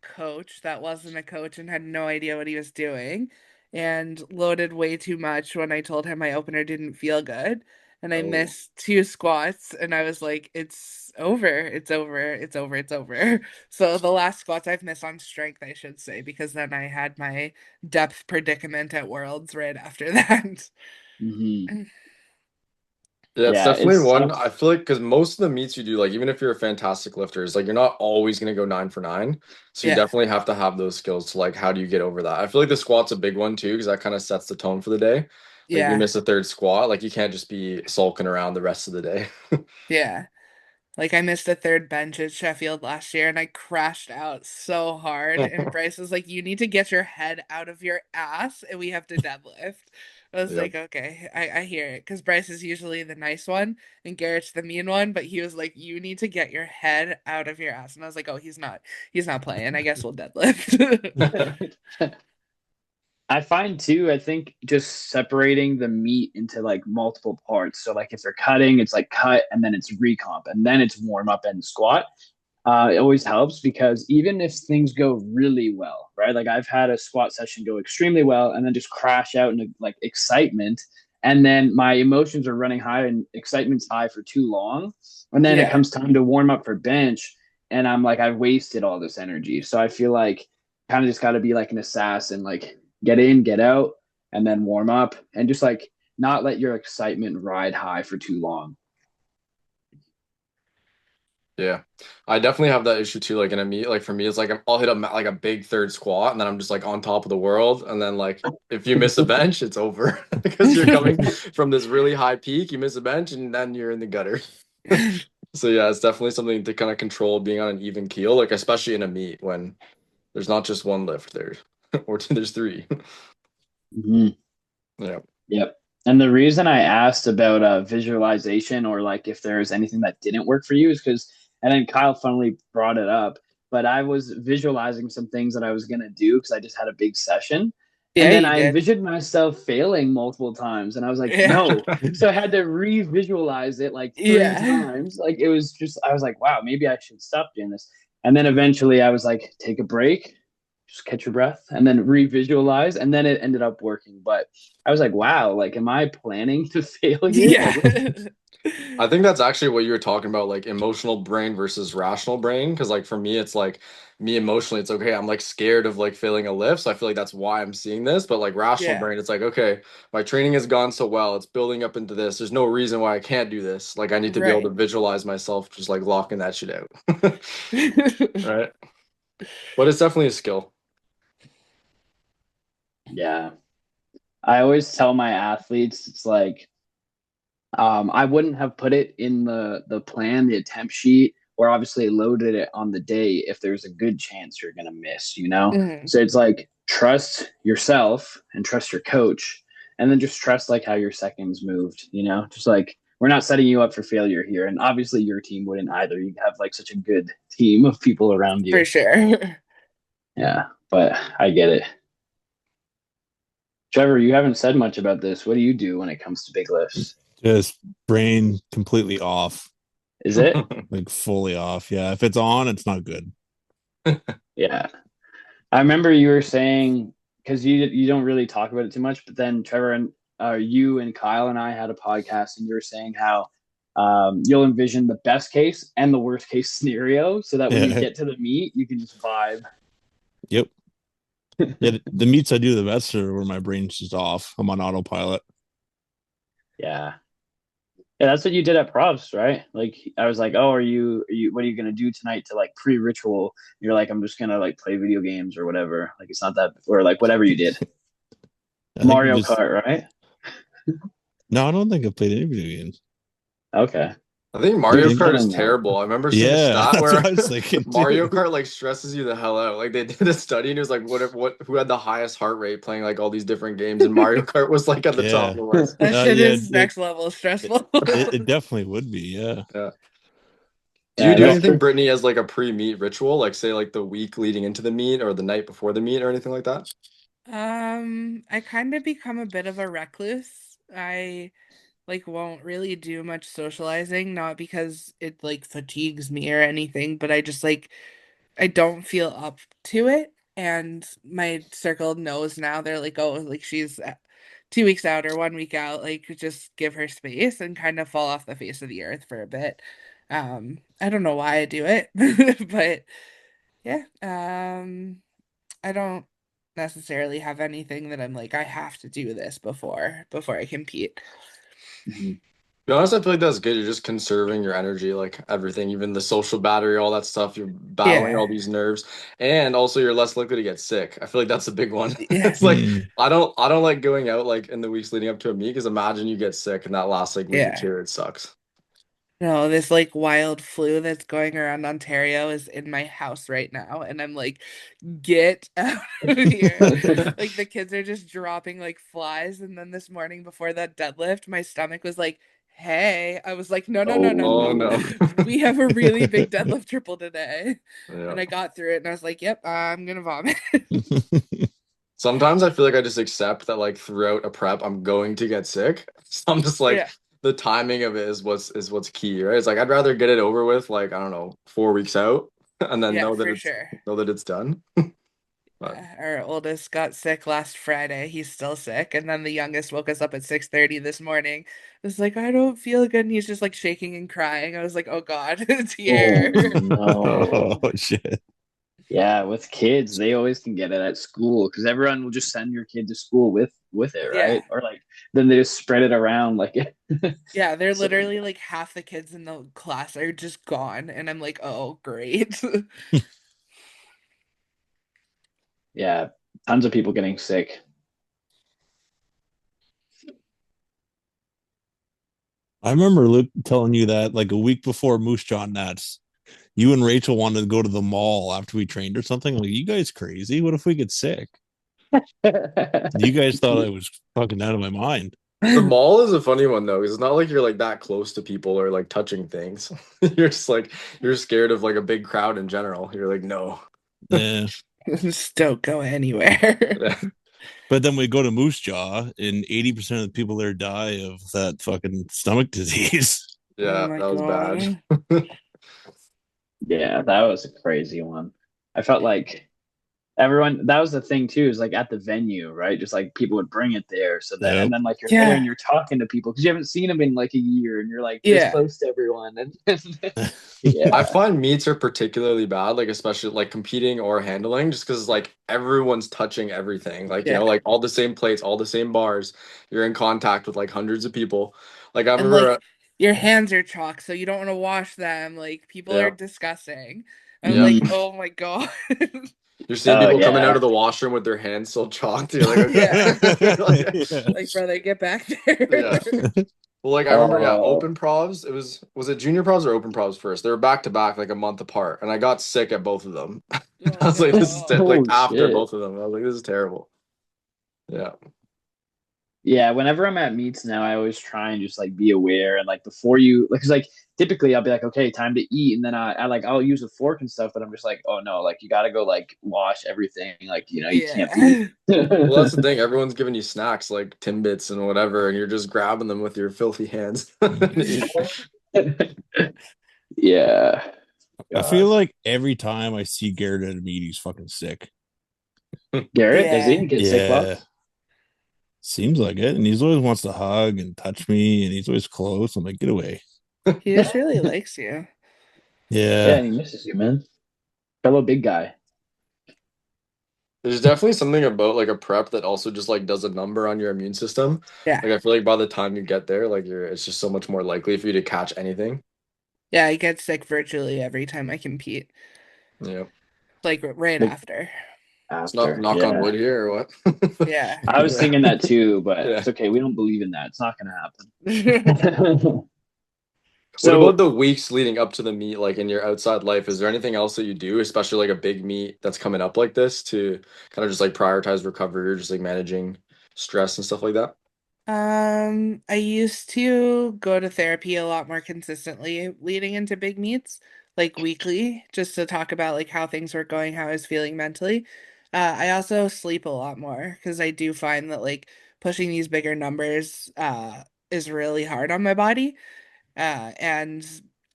coach that wasn't a coach and had no idea what he was doing and loaded way too much when I told him my opener didn't feel good. And I Oh. missed two squats and I was like, it's over, it's over, it's over, it's over. So the last squats I've missed on strength, I should say, because then I had my depth predicament at Worlds right after that. Hmm. Yeah, it's Yeah, it definitely one. I sucks. feel like because most of the meets you do, like even if you're a fantastic lifter, it's like you're not always gonna go 9 for 9. So you Yeah. definitely have to have those skills to like how do you get over that? I feel like the squat's a big one too, because that kind of sets the tone for the day. Like if you Yeah. miss a third squat, like you can't just be sulking around the rest of the day. Yeah. Like I missed a third bench at Sheffield last year and I crashed out so hard. And Bryce was like, "You need to get your head out of your ass and we have to deadlift." I was Yep. like, okay, I hear it. Because Bryce is usually the nice one and Garrett's the mean one, but he was like, "You need to get your head out of your ass." And I was like, "Oh, he's not. He's not playing. I guess we'll deadlift." I find too, I think just separating the meat into like multiple parts. So like if they're cutting, it's like cut and then it's recomp and then it's warm up and squat. It always helps because even if things go really well, right? Like I've had a squat session go extremely well and then just crash out into like excitement. And then my emotions are running high and excitement's high for too long. And then it Yeah. comes time to warm up for bench. And I'm like, I've wasted all this energy. So I feel like kind of just got to be like an assassin, like get in, get out, and then warm up and just like not let your excitement ride high for too long. Yeah, I definitely have that issue too. Like in a meet, like for me, it's like I'll hit like a big third squat, and then I'm just like on top of the world. And then like if you miss a bench, it's over because you're coming from this really high peak. You miss a bench, and then you're in the gutter. So yeah, it's definitely something to kind of control being on an even keel, like especially in a meet when there's not just one lift there, or two, there's three. Mhm. Yeah. Yep. And the reason I asked about visualization or like if there's anything that didn't work for you is because, and then Kyle funnily brought it up, but I was visualizing some things that I was going to do because I just had a big session. And Yeah, then you I did. envisioned myself failing multiple times. And I was like, Yeah. no. So I had to re-visualize it like three Yeah. times. Like it was just, I was like, wow, maybe I should stop doing this. And then eventually I was like, take a break, just catch your breath, and then re-visualize. And then it ended up working. But I was like, wow, like, am I planning to fail here? Like, what? Yeah. I think that's actually what you were talking about, like emotional brain versus rational brain. Because like for me, it's like me emotionally, it's okay. I'm like scared of like failing a lift, so I feel like that's why I'm seeing this. But like rational Yeah. brain, it's like okay, my training has gone so well, it's building up into this. There's no reason why I can't do this. Like I need to be able to Right. visualize myself just like locking that shit out. Right? But it's definitely a skill. Yeah. I always tell my athletes, it's like, I wouldn't have put it in the plan, the attempt sheet, or obviously loaded it on the day if there's a good chance you're gonna miss, you know? Mhm. So it's like trust yourself and trust your coach, and then just trust like how your seconds moved, you know? Just like we're not setting you up for failure here. And obviously your team wouldn't either. You have like such a good team of people around For you. sure. Yeah, but I get it. Trevor, you haven't said much about this. What do you do when it comes to big lifts? Just brain completely off, Is it? like fully off. Yeah, if it's on, it's not good. Yeah. I remember you were saying because you don't really talk about it too much, but then Trevor and you and Kyle and I had a podcast, and you were saying how you'll envision the best case and the worst case scenario, so that when you Yeah. get to the meet, you can just vibe. Yep. Yeah, the meets I do the best are where my brain's just off. I'm on autopilot. Yeah, yeah, that's what you did at props, right? Like I was like, oh, what are you gonna do tonight to like pre-ritual? You're like, I'm just gonna like play video games or whatever. Like it's not that, or like whatever you did. I think Mario just Kart, right? no, I don't think I've played any video games. Okay. I think You're Mario Think, Kart is killing that. terrible. I remember seeing a yeah, stat that's where what I was thinking Mario too. Kart like stresses you the hell out. Like they did a study and it was like what who had the highest heart rate playing like all these different games and Mario Kart was like at the top of Yeah. the list. That shit Yeah, is next level it, stressful. it definitely would be. Yeah. Yeah. Do you Yeah, do that's anything, pretty. Brittany, as like a pre-meet ritual, like say like the week leading into the meet or the night before the meet or anything like that? I kind of become a bit of a recluse. I like won't really do much socializing, not because it like fatigues me or anything, but I just like I don't feel up to it. And my circle knows now. They're like, oh, like she's 2 weeks out or 1 week out. Like, just give her space and kind of fall off the face of the earth for a bit. I don't know why I do it, but yeah. I don't necessarily have anything that I'm like, I have to do this before I compete. Mhm. be honest, I feel like that's good. You're just conserving your energy, like everything, even the social battery, all that stuff. You're battling Yeah. all these nerves, and also you're less likely to get sick. I feel like that's a big one. Yeah. It's like Mm. I don't like going out like in the weeks leading up to a meet because imagine you get sick and that last like week or Yeah. two, it sucks. No, this like wild flu that's going around Ontario is in my house right now, and I'm like, get out of here. Like the kids are just dropping like flies. And then this morning before that deadlift, my stomach was like, hey. I was like, no, no, no, no, Oh no. no. We have a really big deadlift triple today. Yeah. And I got through it and I was like, yep, I'm gonna vomit. Sometimes I feel like I just accept that like throughout a prep I'm going to get sick. So I'm just like Yeah. the timing of it is what's key, right? It's like I'd rather get it over with like I don't know, 4 weeks out and then Yeah, know that for it's sure. know that it's done. But Our oldest got sick last Friday. He's still sick. And then the youngest woke us up at 6:30 this morning. It's like, I don't feel good. And he's just like shaking and crying. I was like, oh God, it's Oh here. no. Oh shit. Yeah, with kids, they always can get it at school because everyone will just send your kid to school with it, Yeah. right? Or like then they just spread it around like Yeah, they're so literally like half the kids in the class are just gone. And I'm like, oh, great. yeah, tons of people getting sick. I remember Luke telling you that like a week before Moose Jaw Nats, you and Rachel wanted to go to the mall after we trained or something. Like, you guys crazy? What if we get sick? You guys thought I was fucking out of my mind. the mall is a funny one though, because it's not like you're like that close to people or like touching things. You're just like you're scared of like a big crowd in general. You're like, no. Yeah. Just don't go anywhere. Yeah. But then we go to Moose Jaw, and 80% of the people there die of that fucking stomach disease. Oh Yeah, my that was bad. God. Yeah, that was a crazy one. I felt like everyone that was the thing too, is like at the venue, right? Just like people would bring it there. So that and Yep. then like you're there Yeah. and you're talking to people because you haven't seen them in like a year and you're like this Yeah. close to everyone. And yeah. I find meets are particularly bad, like especially like competing or handling, just because like everyone's touching everything. Like, Yeah. like all the same plates, all the same bars. You're in contact with like hundreds of people. Like I And remember, like your hands are chalk, so you don't want to wash them. Like people are yeah, disgusting. I'm yeah. like, Mm. oh my God. You're seeing Oh people coming out yeah. of the washroom with their hands still chalked. You're like, Yeah. okay. Like, Yeah. Like, brother, get back there. yeah. Well, like I remember, yeah, Oh. open provs. Was it junior provs or open provs first? They were back to back, like a month apart, and I got sick at both of them. Oh I was like, this is no. like Oh after shit. both of them. I was like, this is terrible. Yeah. Yeah, whenever I'm at meets now, I always try and just like be aware and like before you like, cause like typically I'll be like, okay, time to eat, and then I like I'll use a fork and stuff, but I'm just like, oh no, like you gotta go like wash everything, like you can't be. Yeah. Well, that's the thing. Everyone's giving you snacks like Timbits and whatever, and you're just grabbing them with your filthy hands. Yeah, I feel God, like every time I see Garrett at a meet, he's fucking sick. Garrett, does he Yeah. get sick Yeah. lots? Seems like it. And he's always wants to hug and touch me, and he's always close. I'm like, get away. He just really likes you. Yeah, Yeah. he misses you, man. Fellow big guy. There's definitely something about like a prep that also just like does a number on your immune system. Yeah. Like I feel like by the time you get there, like it's just so much more likely for you to catch anything. Yeah, I get sick virtually every time I compete. Yeah. Like right Like after. It's not after, knock on yeah. wood here or what? Yeah. I was Yeah. thinking that too, but Yeah. it's okay. We don't believe in that. It's not gonna Yeah. happen. What about So the weeks leading up to the meet, like in your outside life? Is there anything else that you do, especially like a big meet that's coming up like this, to kind of just like prioritize recovery or just like managing stress and stuff like that? I used to go to therapy a lot more consistently leading into big meets, like weekly, just to talk about like how things were going, how I was feeling mentally. I also sleep a lot more because I do find that like pushing these bigger numbers is really hard on my body. And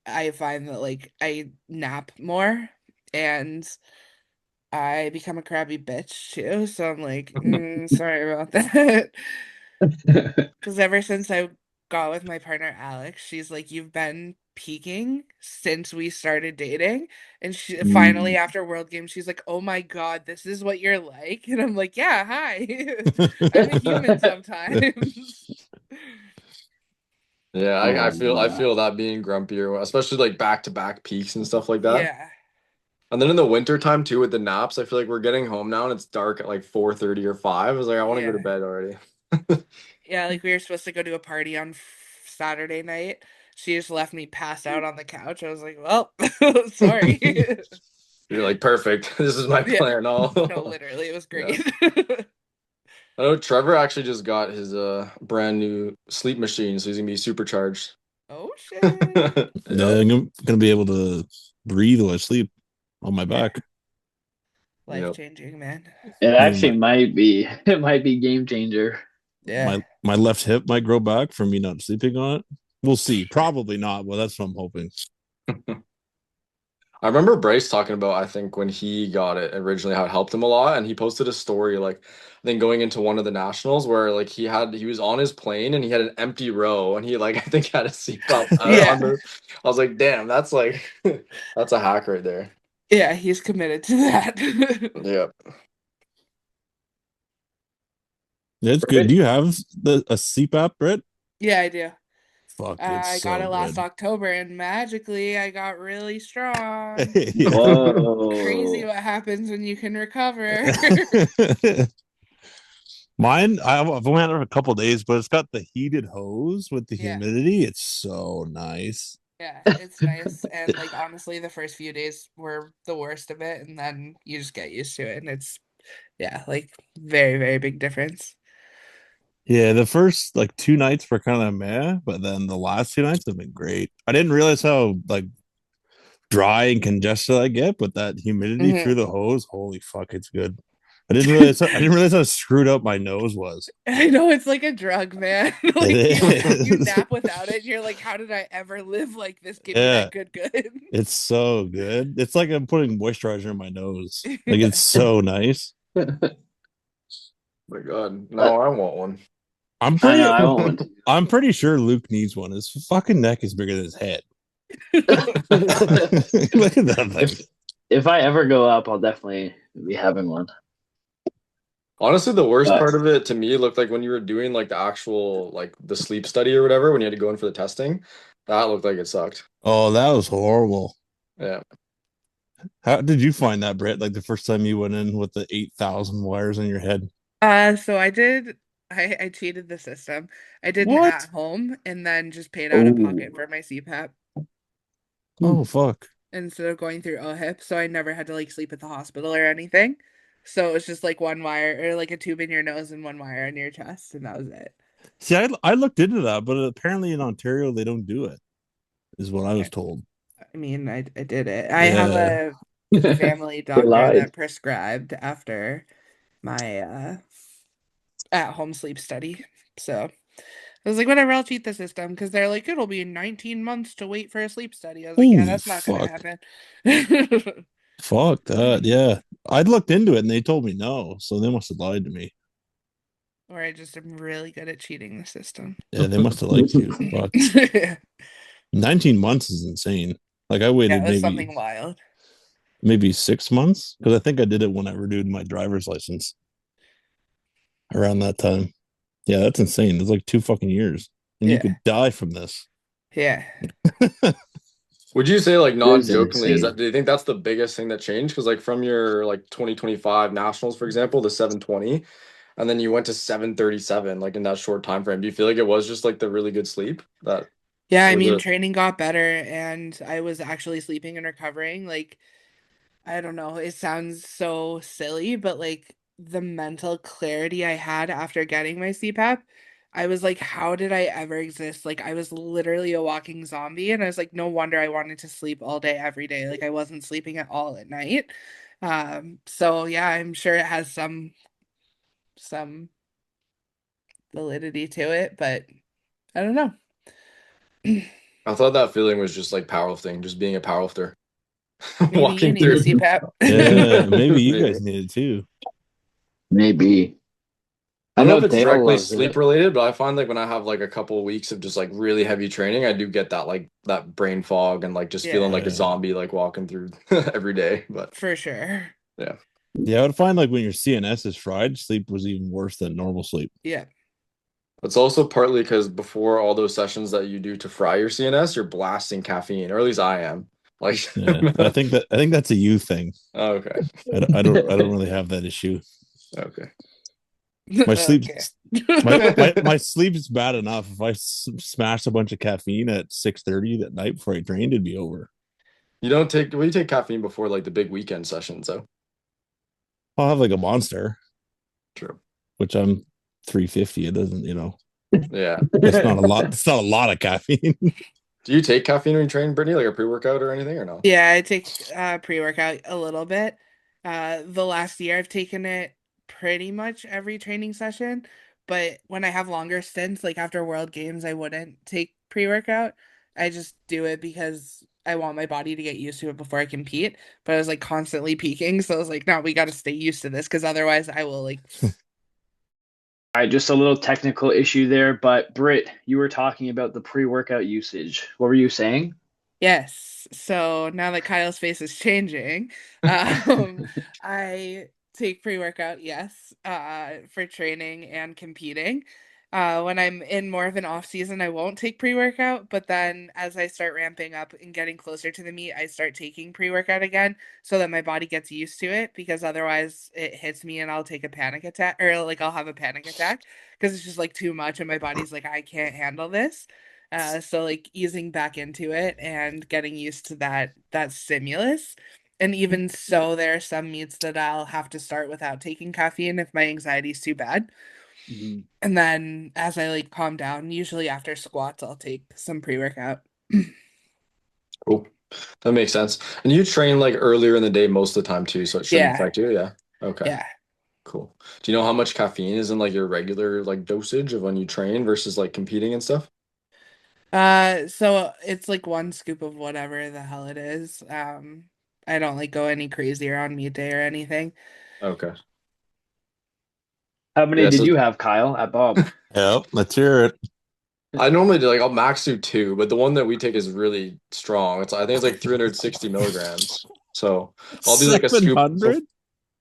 I find that like I nap more and I become a crabby bitch too. So I'm like, sorry about that. Because ever since I got with my partner Alex, she's like, you've been peaking since we started dating. And she finally mm, after World Games, she's like, oh my God, this is what you're like. And I'm like, yeah, hi. I'm a human sometimes. Yeah, I Oh, feel that being grumpier, especially like back to back peaks and stuff like that. Yeah. And then in the winter time too with the naps, I feel like we're getting home now and it's dark at like 4:30 or 5. I was like, I want to go to Yeah. bed already. Yeah, like we were supposed to go to a party on Saturday night. She just left me passed out on the couch. I was like, well, sorry. You're like, perfect. This is my Yeah. plan. No, Oh, literally, it was yeah. great. I know Trevor actually just got his brand new sleep machine, so he's gonna be supercharged. Oh shit. Yep. Yeah, I'm gonna be able to breathe while I sleep on my Yeah. back. Life Yep. changing, man. it Maybe actually might be. It might be game changer. Yeah. my left hip might grow back from me not sleeping on it. We'll see. Probably not, but that's what I'm hoping. I remember Bryce talking about, I think when he got it originally, how it helped him a lot. And he posted a story, like, I think going into one of the nationals where like he was on his plane and he had an empty row and he like, I think had a seatbelt on Yeah. the, I was like, damn, that's like, that's a hack right there. Yeah, he's committed to that. Yep. It's good. Do Right. you have a CPAP, Britt? Yeah, I do. Fuck, it's I got so it last good. October and magically I got really strong. Yeah. Crazy Whoa. what happens when you can recover. Mine, I've only had it for a couple days, but it's got the heated hose with the Yeah. humidity. It's so nice. Yeah, it's nice. And like honestly, the first few days were the worst of it, and then you just get used to it, and it's yeah, like very, very big difference. Yeah, the first like 2 nights were kind of meh, but then the last 2 nights have been great. I didn't realize how like dry and congested I get, but that humidity through Hmm. the hose, holy fuck, it's good. I didn't realize how screwed up my nose was. I know it's like a drug, man. It Like you is. nap without it, and you're like, how did I ever live like this? Give me Yeah, that good good. it's so good. It's like I'm putting moisturizer in my nose. Like Yeah. it's so nice. My God. But No, I want one. I'm I know pretty I won't. I'm pretty sure Luke needs one. His fucking neck is bigger than his head. Look at that thing. If I ever go up, I'll definitely be having one. Honestly, the worst But part of it to me looked like when you were doing like the actual like the sleep study or whatever, when you had to go in for the testing, that looked like it sucked. Oh, that was horrible. Yeah. How did you find that, Britt? Like the first time you went in with the 8,000 wires in your head? So I did I cheated the system. I did an What? at home and then just paid out of pocket oh, for my CPAP Oh, fuck. instead of going through OHIP, so I never had to like sleep at the hospital or anything. So it was just like one wire or like a tube in your nose and one wire in your chest, and that was it. See, I looked into that, but apparently in Ontario they don't do it, is what I was Yeah. told. I mean, I did it. I have Yeah. a they family doctor lied. that prescribed after my at-home sleep study. So I was like, whatever, I'll cheat the system because they're like, it'll be 19 months to wait for a sleep study. I was like, yeah, Holy that's not gonna fuck. happen. Fuck that. Yeah. I looked into it and they told me no, so they must have lied to me. Or I just am really good at cheating the system. Yeah, they must have liked you. Fuck. Yeah, 19 months is insane. Like I it waited was maybe something wild. 6 months because I think I did it when I renewed my driver's license around that time. Yeah, that's insane. It's like 2 fucking years, and you Yeah, could die from this. yeah. Would you say like It is non-jokingly, is that insane. do you think that's the biggest thing that changed? Because like from your like 2025 nationals, for example, the 720, and then you went to 737, like in that short time frame. Do you feel like it was just like the really good sleep that Yeah, I or was mean, it training got better and I was actually sleeping and recovering. Like, I don't know, it sounds so silly, but like the mental clarity I had after getting my CPAP, I was like, how did I ever exist? Like, I was literally a walking zombie, and I was like, no wonder I wanted to sleep all day, every day. Like, I wasn't sleeping at all at night. So yeah, I'm sure it has some validity to it, but I don't know. I thought that feeling was just like powerlifting, just being a powerlifter. Maybe you Walking need a through. Yeah, CPAP. maybe you Maybe. guys need it too. Maybe. I I don't know know if it's Dale directly loves sleep it. related, but I find like when I have like a couple weeks of just like really heavy training, I do get that like that brain fog and like just feeling Yeah, like a Yeah. zombie like walking through every day. But for sure. yeah. Yeah, I would find like when your CNS is fried, sleep was even worse than normal sleep. Yeah. It's also partly because before all those sessions that you do to fry your CNS, you're blasting caffeine, or at least I am. Like, Yeah, I think that's a you thing. okay, I don't really have that issue. okay. My sleep Okay. my sleep is bad enough. If I smash a bunch of caffeine at 6:30 that night before I trained, it'd be over. You don't take, well, you take caffeine before like the big weekend sessions, though. I'll have like a monster, True. which I'm 350. It doesn't, Yeah. that's not a lot. It's not a lot of caffeine. Do you take caffeine when you train, Brittany, like a pre-workout or anything, or no? Yeah, I take pre-workout a little bit. The last year I've taken it pretty much every training session, but when I have longer stints, like after World Games, I wouldn't take pre-workout. I just do it because I want my body to get used to it before I compete. But I was like constantly peaking, so I was like, no, we got to stay used to this because otherwise I will like. All right, just a little technical issue there, but Britt, you were talking about the pre-workout usage. What were you saying? Yes. So now that Kyle's face is changing, um, I take pre-workout, yes, for training and competing. When I'm in more of an off season, I won't take pre-workout, but then as I start ramping up and getting closer to the meet, I start taking pre-workout again so that my body gets used to it because otherwise it hits me and I'll take a panic attack or like I'll have a panic attack because it's just like too much and my body's like, I can't handle this. So like easing back into it and getting used to that stimulus. And even so, there are some meets that I'll have to start without taking caffeine if my anxiety is too bad. Mhm. And then as I like calm down, usually after squats, I'll take some pre-workout. Cool. That makes sense. And you train like earlier in the day most of the time too, so it shouldn't Yeah, affect you. Yeah. Okay. yeah. Cool. Do you know how much caffeine is in like your regular like dosage of when you train versus like competing and stuff? So it's like one scoop of whatever the hell it is. I don't like go any crazier on meet day or anything. Okay. How many Yeah, did so you have, Kyle, at Bob? Yep, let's hear it. I normally do like I'll max do two, but the one that we take is really strong. It's I think it's like 360 milligrams. So I'll do like a scoop. 700.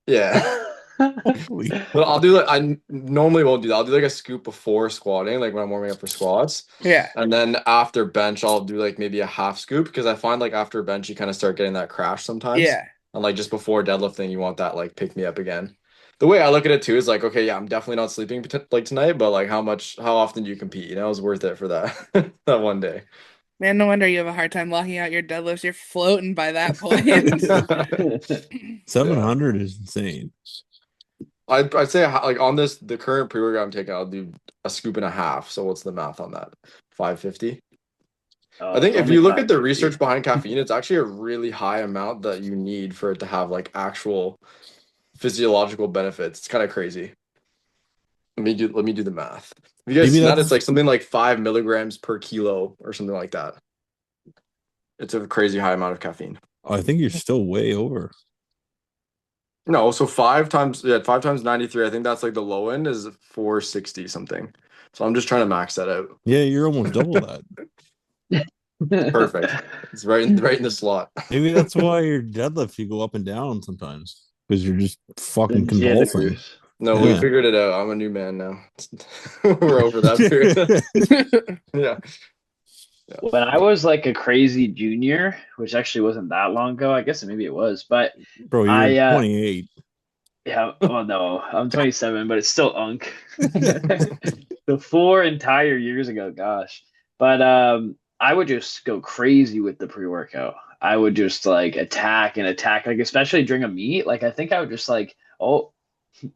Yeah. Holy But I'll do fuck. like normally won't do that. I'll do like a scoop before squatting, like when I'm warming up for squats. Yeah, And then after bench, I'll do like maybe a half scoop because I find like after bench you kind of start getting that crash sometimes. yeah. And like just before deadlifting, you want that like pick me up again. The way I look at it too is like, okay, yeah, I'm definitely not sleeping like tonight, but like how often do you compete? You know, it's worth it for that that one day. Man, no wonder you have a hard time locking out your deadlifts. You're floating by that point. 700 is insane. I'd say like on this the current pre-workout I'm taking, I'll do a scoop and a half. So what's the math on that? 550. I Oh, think it's if only you look at the 550. research behind caffeine, it's actually a really high amount that you need for it to have like actual physiological benefits. It's kind of crazy. Let me do the math. Have you guys Maybe seen that? It's that's like something like 5 milligrams per kilo or something like that. It's a crazy high amount of caffeine. I think you're still way over. No, so five times 93. I think that's like the low end is 460 something. So I'm just trying to max that out. Yeah, you're almost double that. Perfect. It's right in the slot. Maybe that's why your deadlift you go up and down sometimes because you're just The fucking convulsing. jitters. No, we Yeah. figured it out. I'm a new man now. We're over that period. Yeah. Yeah. When I was like a crazy junior, which actually wasn't that long ago, I guess maybe it was, but Bro, you're I 28. yeah, oh no, I'm 27, but it's still unk. The 4 entire years ago, gosh. But I would just go crazy with the pre-workout. I would just like attack and attack, like especially during a meet. Like I think I would just like, oh,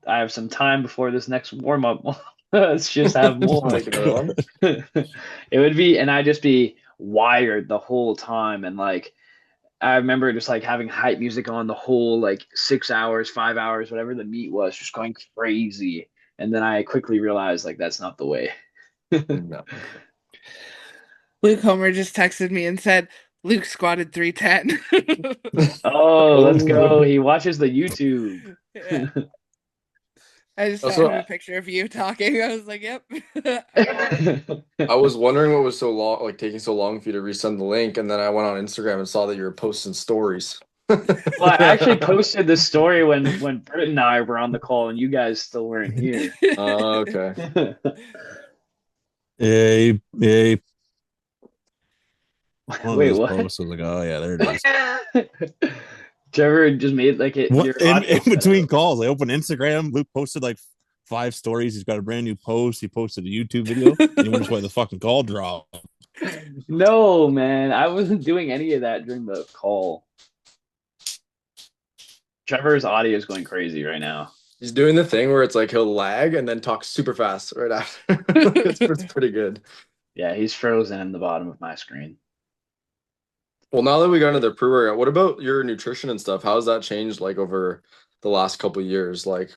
I have some time before this next warm up. Let's just have Oh more. my Take another god. one. It would be, and I'd just be wired the whole time. And like, I remember just like having hype music on the whole like 6 hours, 5 hours, whatever the meet was, just going crazy. And then I quickly realized like that's not the way. No. Luke Homer just texted me and said Luke squatted 310. Oh, let's Oh. go. He watches the YouTube. Yeah. I just sent him Also, a picture of you talking. I was like, yep. I got it. I was wondering what was so long, like taking so long for you to resend the link, and then I went on Instagram and saw that you were posting stories. Well, I actually posted this story when Britt and I were on the call and you guys still weren't here. Okay. Yeah, one of Wait, those what? posts was like, oh yeah, there it is. Trevor just made like it. What Your in audio cut between out. calls, I opened Instagram. Luke posted like 5 stories. He's got a brand new post. He posted a YouTube video, and he wonders why the fucking call dropped. No, man, I wasn't doing any of that during the call. Trevor's audio is going crazy right now. He's doing the thing where it's like he'll lag and then talk super fast right after. It's pretty good. Yeah, he's frozen in the bottom of my screen. Well, now that we got into the pre-workout, what about your nutrition and stuff? How has that changed like over the last couple years? Like,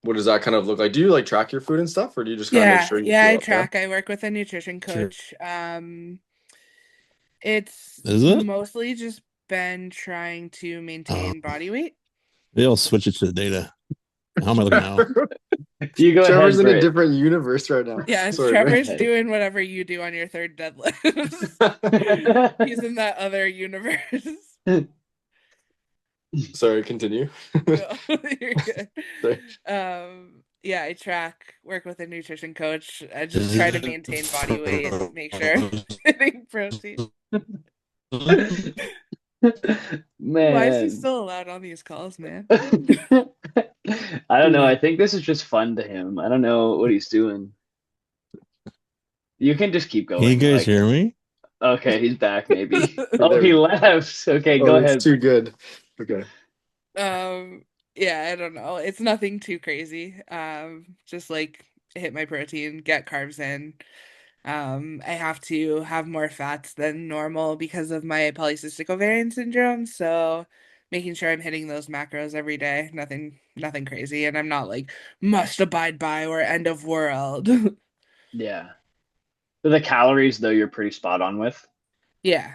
what does that kind of look like? Do you like track your food and stuff, or do you just kind of make Yeah, sure you yeah, feel I up there? track. I work with a nutrition Sure. coach. It's Is it? mostly just been trying to Oh, maintain body weight. maybe I'll switch it to the data. How am I looking now? You go Trevor's ahead, in a Britt. different universe right now. Yeah, Sorry, Go Britt. Trevor's ahead. doing whatever you do on your third deadlift. He's in that other universe. Sorry, continue. No, you're good. Sorry. Yeah, I track, work with a nutrition coach. I just Is try to it maintain body weight, make sure I'm getting protein. Why is he Man. still allowed on these calls, man? I don't know. I think this is just fun to him. I don't know what he's doing. You can just keep Can you going. guys Like, hear me? okay, he's back maybe. Oh, There he we go. left. Okay, Oh, go it's ahead. too good. Okay. Yeah, I don't know. It's nothing too crazy. Just like hit my protein, get carbs in. I have to have more fats than normal because of my polycystic ovarian syndrome, so making sure I'm hitting those macros every day. Nothing crazy, and I'm not like must abide by or end of world. Yeah. So the calories, though, you're pretty spot on with. Yeah.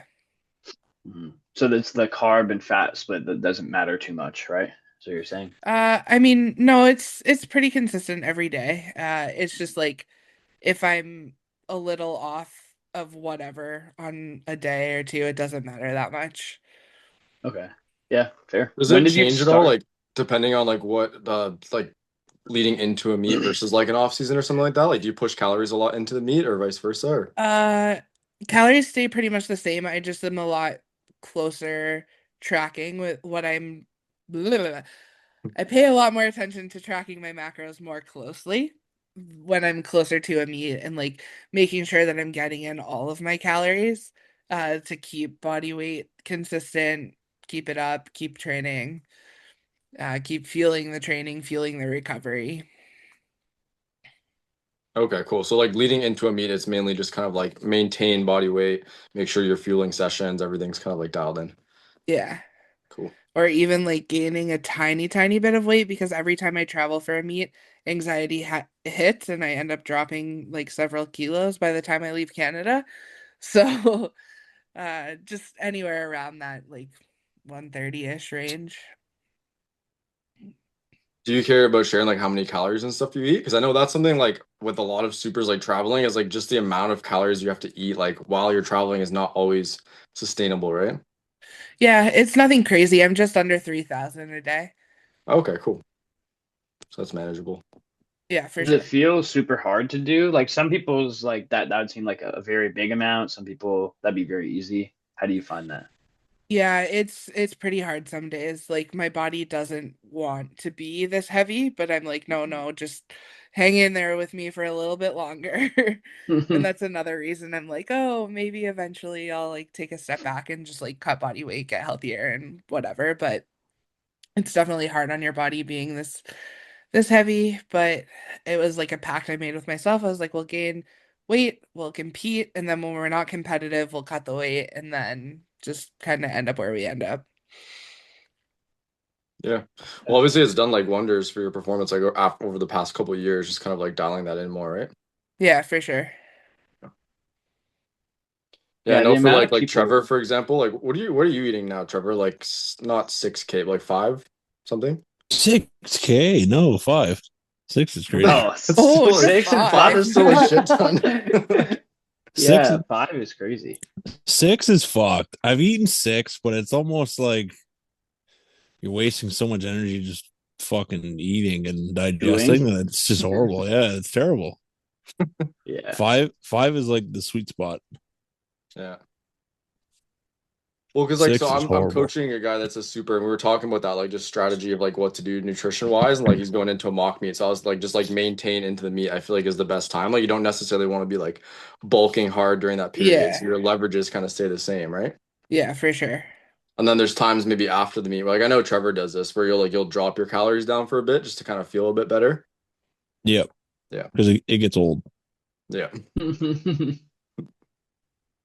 So that's the carb and fat split that doesn't matter too much, right? So you're saying? I mean, no, it's pretty consistent every day. It's just like if I'm a little off of whatever on a day or two, it doesn't matter that much. Okay. Yeah, fair. Does When it did you change at all, start? like depending on like what like leading into a meet versus like an off season or something like that? Like, do you push calories a lot into the meet or vice versa? Or... Uh, Calories stay pretty much the same. I just am a lot closer tracking with what I'm. Blah, blah, blah. I pay a lot more attention to tracking my macros more closely when I'm closer to a meet and like making sure that I'm getting in all of my calories to keep body weight consistent, keep it up, keep training, keep fueling the training, fueling the recovery. Okay, cool. So like leading into a meet, it's mainly just kind of like maintain body weight, make sure your fueling sessions, everything's kind of like dialed in. Yeah. Cool. Or even like gaining a tiny bit of weight because every time I travel for a meet, anxiety hits and I end up dropping like several kilos by the time I leave Canada. So, just anywhere around that like 130-ish range. Do you care about sharing like how many calories and stuff you eat? Because I know that's something like with a lot of supers like traveling is like just the amount of calories you have to eat like while you're traveling is not always sustainable, right? Yeah, it's nothing crazy. I'm just under 3,000 a day. Okay, cool. So that's manageable. Yeah, for Does it sure. feel super hard to do? Like some people's like that would seem like a very big amount. Some people that'd be very easy. How do you find that? Yeah, it's pretty hard some days. Like my body doesn't want to be this heavy, but I'm like, no, no, just hang in there with me for a little bit longer. And that's another reason I'm like, oh, maybe eventually I'll like take a step back and just like cut body weight, get healthier and whatever. But it's definitely hard on your body being this heavy. But it was like a pact I made with myself. I was like, we'll gain weight, we'll compete, and then when we're not competitive, we'll cut the weight and then just kind of end up where we end up. Yeah. Well, obviously it's done like wonders for your performance like over the past couple of years, just kind of like dialing that in more, right? Yeah, for sure. Yeah, I Yeah, the know for amount of like Trevor, people. for example, like what are you eating now, Trevor? Like not 6K, like five something? 6K? No, 5. 6 is crazy. Oh, That's Oh, still just like six and five five. is five. still a shit ton. 6 Yeah, five is crazy. 6 is fucked. I've eaten 6, but it's almost like you're wasting so much energy just fucking eating and Doing. digesting that it's just horrible. Yeah, it's terrible. Yeah. Five is like the sweet spot. Yeah. Well, because like so 6 is I'm horrible. coaching a guy that's a super, and we were talking about that, like just strategy of like what to do nutrition wise, and like he's going into a mock meet. So I was like just like maintain into the meet, I feel like is the best time. Like you don't necessarily want to be like bulking hard during that period. So Yeah. your leverages kind of stay the same, right? Yeah, for sure. And then there's times maybe after the meet, like I know Trevor does this where you'll drop your calories down for a bit just to kind of feel a bit better. Yep. Yeah. Because it gets old. Yeah.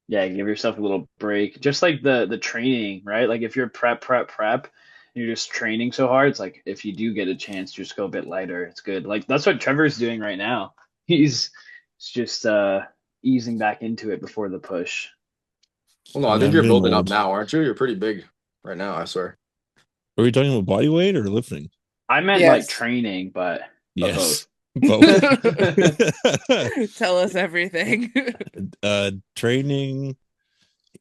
Yeah, give yourself a little break. Just like the training, right? Like if you're prep, and you're just training so hard, it's like if you do get a chance, just go a bit lighter. It's good. Like that's what Trevor's doing right now. He's just easing back into it before the push. Well, no, I Yeah, think I'm you're getting building up old. now, aren't you? You're pretty big right now, I swear. Are we talking about body weight or lifting? I meant like Yes. training, but Yes. both. Both. Tell us everything. Training,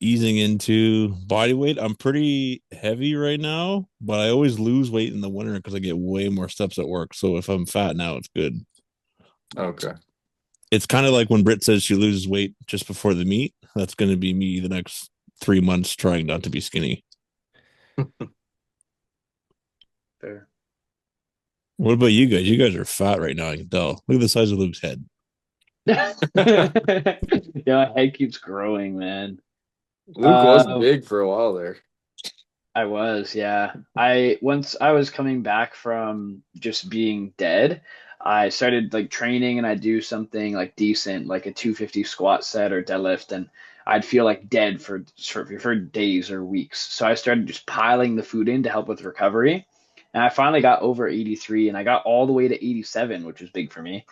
easing into body weight. I'm pretty heavy right now, but I always lose weight in the winter because I get way more steps at work. So if I'm fat now, it's good. Okay. It's kind of like when Britt says she loses weight just before the meet. That's going to be me the next 3 months trying not to be skinny. Fair. What about you guys? You guys are fat right now. I can tell. Look at the size of Luke's head. Yeah, my head keeps growing, man. Luke was Uh, big for a while there. I was, yeah. I once I was coming back from just being dead, I started like training and I'd do something like decent, like a 250 squat set or deadlift, and I'd feel like dead for days or weeks. So I started just piling the food in to help with recovery. And I finally got over 83 and I got all the way to 87, which was big for me.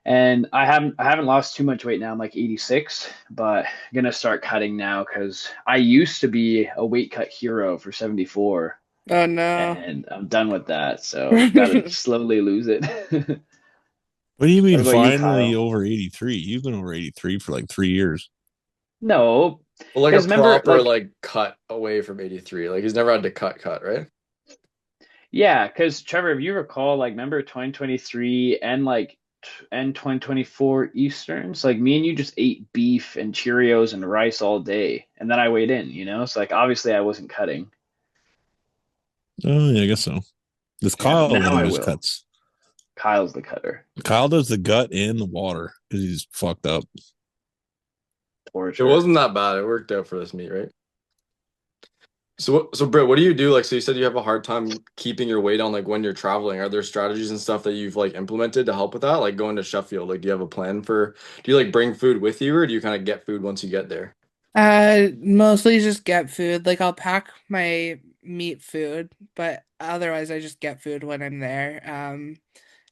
And I haven't lost too much weight now. I'm like 86, but I'm gonna start cutting now because I used to be a weight cut hero for 74, Oh no. and I'm done with that. So gotta slowly lose it. What do you What mean about you, finally Kyle? over 83? You've been over 83 for like 3 years. No, Well, like a because remember, proper like, like cut away from 83. Like he's never had to cut, right? yeah, because Trevor, if you recall, like, remember 2023 and like and 2024 Easterns, like me and you just ate beef and Cheerios and rice all day, and then I weighed in, you know. So like, obviously, I wasn't cutting. Oh, yeah, I guess so. It's Yeah, but Kyle now that I always will. cuts. Kyle's the cutter. Kyle does the gut and the water because he's fucked up. It Torture. wasn't that bad. It worked out for this meet, right? So Britt, what do you do? Like, so you said you have a hard time keeping your weight on like when you're traveling. Are there strategies and stuff that you've like implemented to help with that? Like going to Sheffield, like do you have a plan for, do you like bring food with you or do you kind of get food once you get there? Mostly just get food. Like I'll pack my meat food, but otherwise I just get food when I'm there.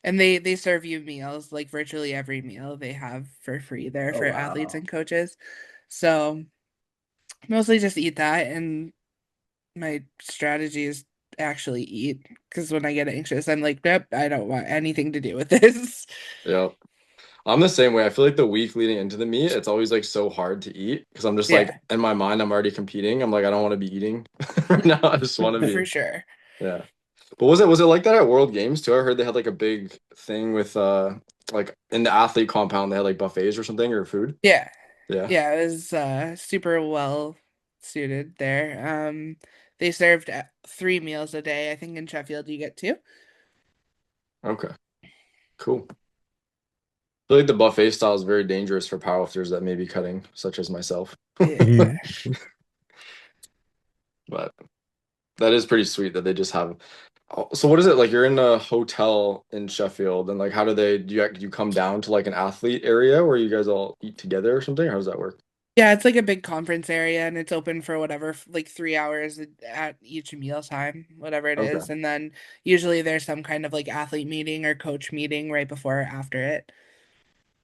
And they serve you meals, like virtually every meal they have for free there Oh for athletes wow. and coaches. So mostly just eat that, and my strategy is actually eat because when I get anxious, I'm like, nope, I don't want anything to do with this. Yeah. I'm the same way. I feel like the week leading into the meet, it's always like so hard to eat because I'm just like Yeah, in my mind, I'm already competing. I'm like, I don't want to be eating right now. I just want to for be, sure. yeah. But was it like that at World Games too? I heard they had like a big thing with like in the athlete compound they had like buffets or something or food. Yeah. Yeah. Yeah, it was super well suited there. They served 3 meals a day. I think in Sheffield you get two. Okay. Cool. I feel like the buffet style is very dangerous for powerlifters that may be cutting, such as myself. Yeah. But that is pretty sweet that they just have. Oh, so what is it like? You're in a hotel in Sheffield, and like, how do you come down to like an athlete area where you guys all eat together or something? How does that work? Yeah, it's like a big conference area and it's open for whatever, like 3 hours at each meal time, whatever it Okay. is. And then usually there's some kind of like athlete meeting or coach meeting right before or after it.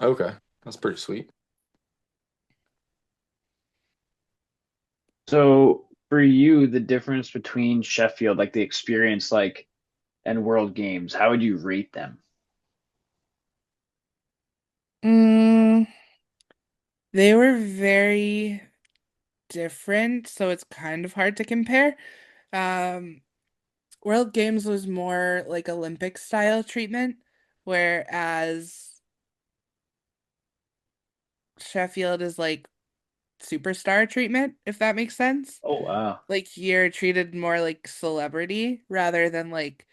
Okay. That's pretty sweet. So for you, the difference between Sheffield, like the experience, like and World Games, how would you rate them? Mm, they were very different, so it's kind of hard to compare. Um, World Games was more like Olympic style treatment, whereas Sheffield is like superstar treatment, if that makes sense. Oh wow. Like you're treated more like celebrity rather than like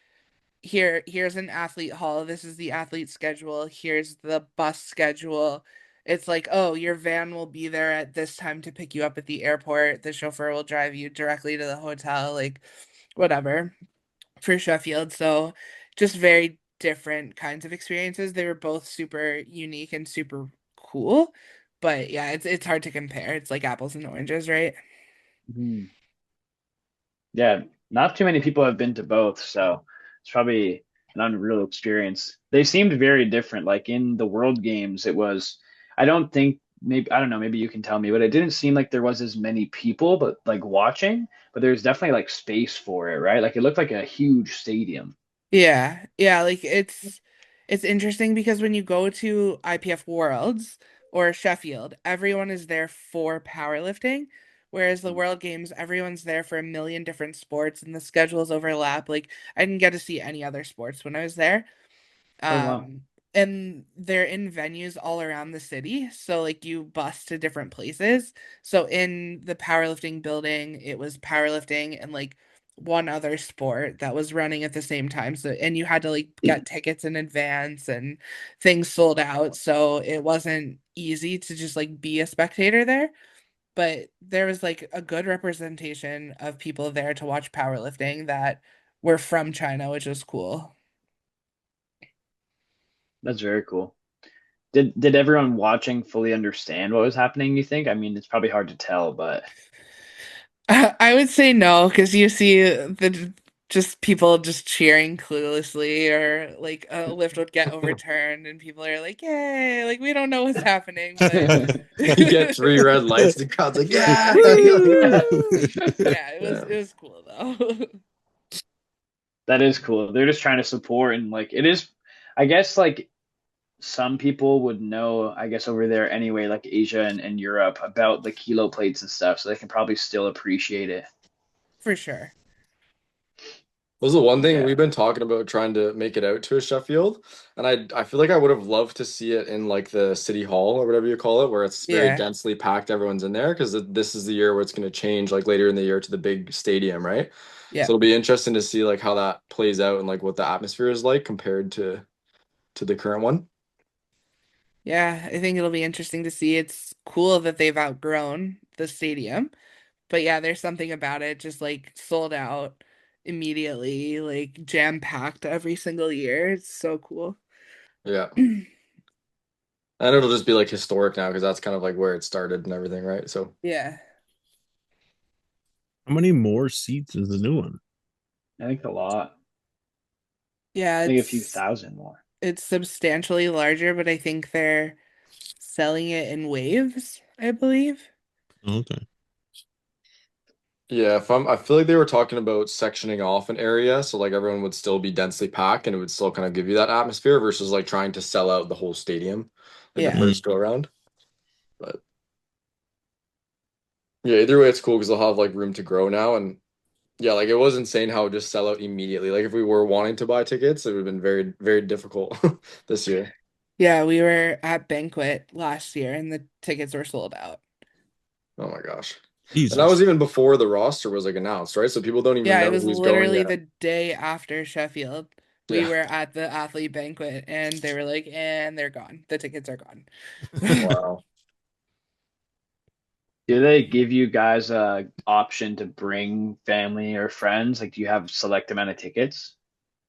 here's an athlete hall. This is the athlete schedule. Here's the bus schedule. It's like, oh, your van will be there at this time to pick you up at the airport. The chauffeur will drive you directly to the hotel, like whatever for Sheffield. So just very different kinds of experiences. They were both super unique and super cool. But yeah, it's hard to compare. It's like apples and oranges, right? Mhm. Yeah, not too many people have been to both, so it's probably an unreal experience. They seemed very different. Like in the World Games, it was, I don't think, maybe, I don't know, maybe you can tell me, but it didn't seem like there was as many people, but like watching, but there's definitely like space for it, right? Like it looked like a huge stadium. Yeah, yeah, like it's interesting because when you go to IPF Worlds or Sheffield, everyone is there for powerlifting, whereas the World Games, everyone's there for a million different sports and the schedules overlap. Like I didn't get to see any other sports when I was there. Oh wow. Um, and they're in venues all around the city. So like you bus to different places. So in the powerlifting building, it was powerlifting and like one other sport that was running at the same time. So and you had to like get tickets in advance and things sold out. So it wasn't easy to just like be a spectator there. But there was like a good representation of people there to watch powerlifting that were from China, which was cool. That's very cool. Did everyone watching fully understand what was happening, you think? I mean, it's probably hard to tell, but I would say no, because you see the just people just cheering cluelessly, or like a lift would get overturned, and people are like, "Yay!" Like we don't know what's happening, but You get three red lights, the crowd's like, yeah, yeah. yeah, Woo! yeah. It was Yeah. it was cool though. that is cool. They're just trying to support and like it is, I guess like some people would know, I guess over there anyway, like Asia and Europe about the kilo plates and stuff, so they can probably still appreciate it. For sure. Was the one thing Yeah. we've been talking about trying to make it out to a Sheffield, and I feel like I would have loved to see it in like the city hall or whatever you call it, where it's very Yeah, densely packed, everyone's in there because this is the year where it's going to change like later in the year to the big stadium, right? yeah, So it'll be interesting to see like how that plays out and like what the atmosphere is like compared to the current one. yeah. I think it'll be interesting to see. It's cool that they've outgrown the stadium. But yeah, there's something about it, just like sold out immediately, like jam-packed every single year. It's so cool. Yeah. And it'll just be like historic now because that's kind of like where it started and everything, right? So Yeah. How many more seats is the new one? I think a lot. Yeah, I think a few thousand more. it's substantially larger, but I think they're selling it in waves, I believe. Okay. yeah, if I feel like they were talking about sectioning off an area so like everyone would still be densely packed and it would still kind of give you that atmosphere versus like trying to sell out the whole stadium like the Yeah. first go around. But yeah, either way it's cool because they'll have like room to grow now and yeah, like it was insane how it just sell out immediately. Like if we were wanting to buy tickets, it would have been very, very difficult this year. Yeah, we were at Banquet last year and the tickets were sold out. Oh my gosh. And that was Jesus. even before the roster was like announced, right? So people don't even Yeah, it know was who's going literally yet. the day after Sheffield. We Yeah. were at the athlete banquet and they were like, and they're gone. The tickets are gone. Wow. Do they give you guys a option to bring family or friends? Like, do you have select amount of tickets?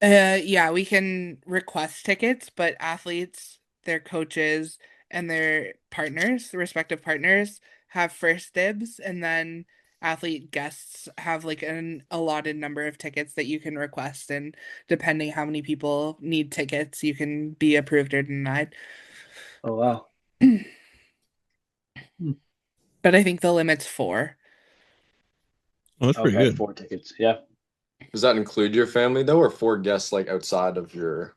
Yeah, we can request tickets, but athletes, their coaches, and their partners, the respective partners, have first dibs, and then athlete guests have like an allotted number of tickets that you can request, and depending how many people need tickets, you can be approved or denied. Oh wow. Hmm. But I think the limit's four. Oh, that's pretty Okay, good. 4 tickets. Yeah. Does that include your family though, or four guests like outside of your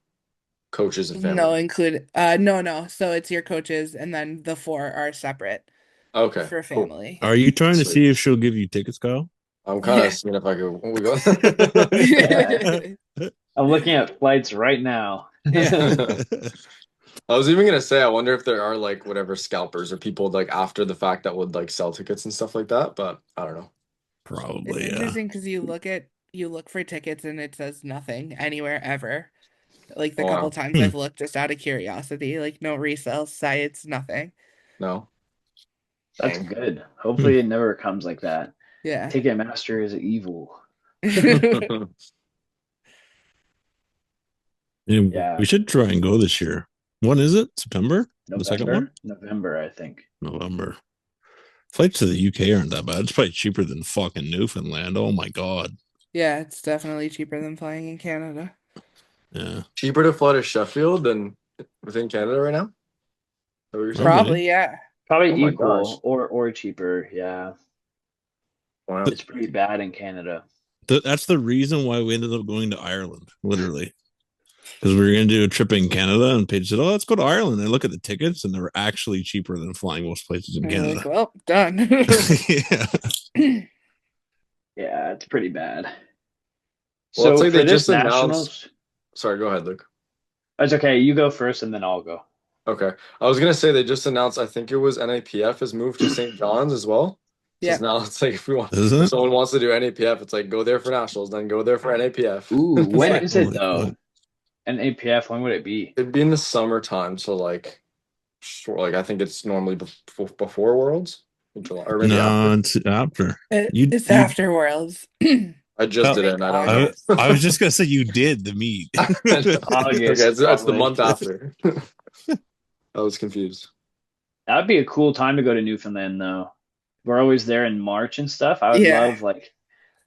coaches and No, family? include no. So it's your coaches, and then the four are separate Okay, for cool. family. Are you trying to Sweet. see if she'll give you tickets, Kyle? I'm kind of Yeah. seeing if I could we go. I'm looking at flights right now. Yeah. I was even gonna say, I wonder if there are like whatever scalpers or people like after the fact that would like sell tickets and stuff like that, but I don't know. It's Probably, yeah. interesting because you look for tickets and it says nothing anywhere ever. Like the Oh, couple wow. times Hmm. I've looked just out of curiosity, like no resale sites, nothing. No. That's Dang. good. Hmm. Hopefully it never comes like that. Yeah. Ticketmaster is evil. Yeah, Yeah, we should try and go this year. When is it? September? The second one? November, I think. November. Flights to the UK aren't that bad. It's probably cheaper than fucking Newfoundland. Oh my god. Yeah, it's definitely cheaper than flying in Canada. Yeah, Cheaper to fly to Sheffield than within Canada right now? Is that what you're saying? probably. Probably, yeah. Probably Oh my equal gosh. or cheaper. Yeah, Wow. Th- it's pretty bad in Canada. that's the reason why we ended up going to Ireland, literally. Because we were going to do a trip in Canada, and Paige said, "Oh, let's go to Ireland." And I look at the tickets, and they were actually cheaper than flying most places in And you're like, Canada. well, done. Yeah. Yeah, it's pretty bad. Well, it's So like for they this just announced. nationals, Sorry, go ahead, Luke. it's okay. You go first, and then I'll go. Okay. I was gonna say they just announced, I think it was NAPF has moved to St. John's as well. So Yeah. it's now it's like Isn't if it? someone wants to do NAPF, it's like go there for nationals, then go there for NAPF. Ooh, when Yeah. is it Holy though? fuck. An APF, when would it be? It'd be in the summertime, so like like I think it's normally before Worlds in July or maybe No, after. it's after. You It's you. after Worlds. I just Oh, did it Like and I don't know. August. I was just gonna say you did the meet. Okay, August, it's the probably. month after. I was confused. That'd be a cool time to go to Newfoundland, though. We're always there in March and stuff. I would Yeah. love like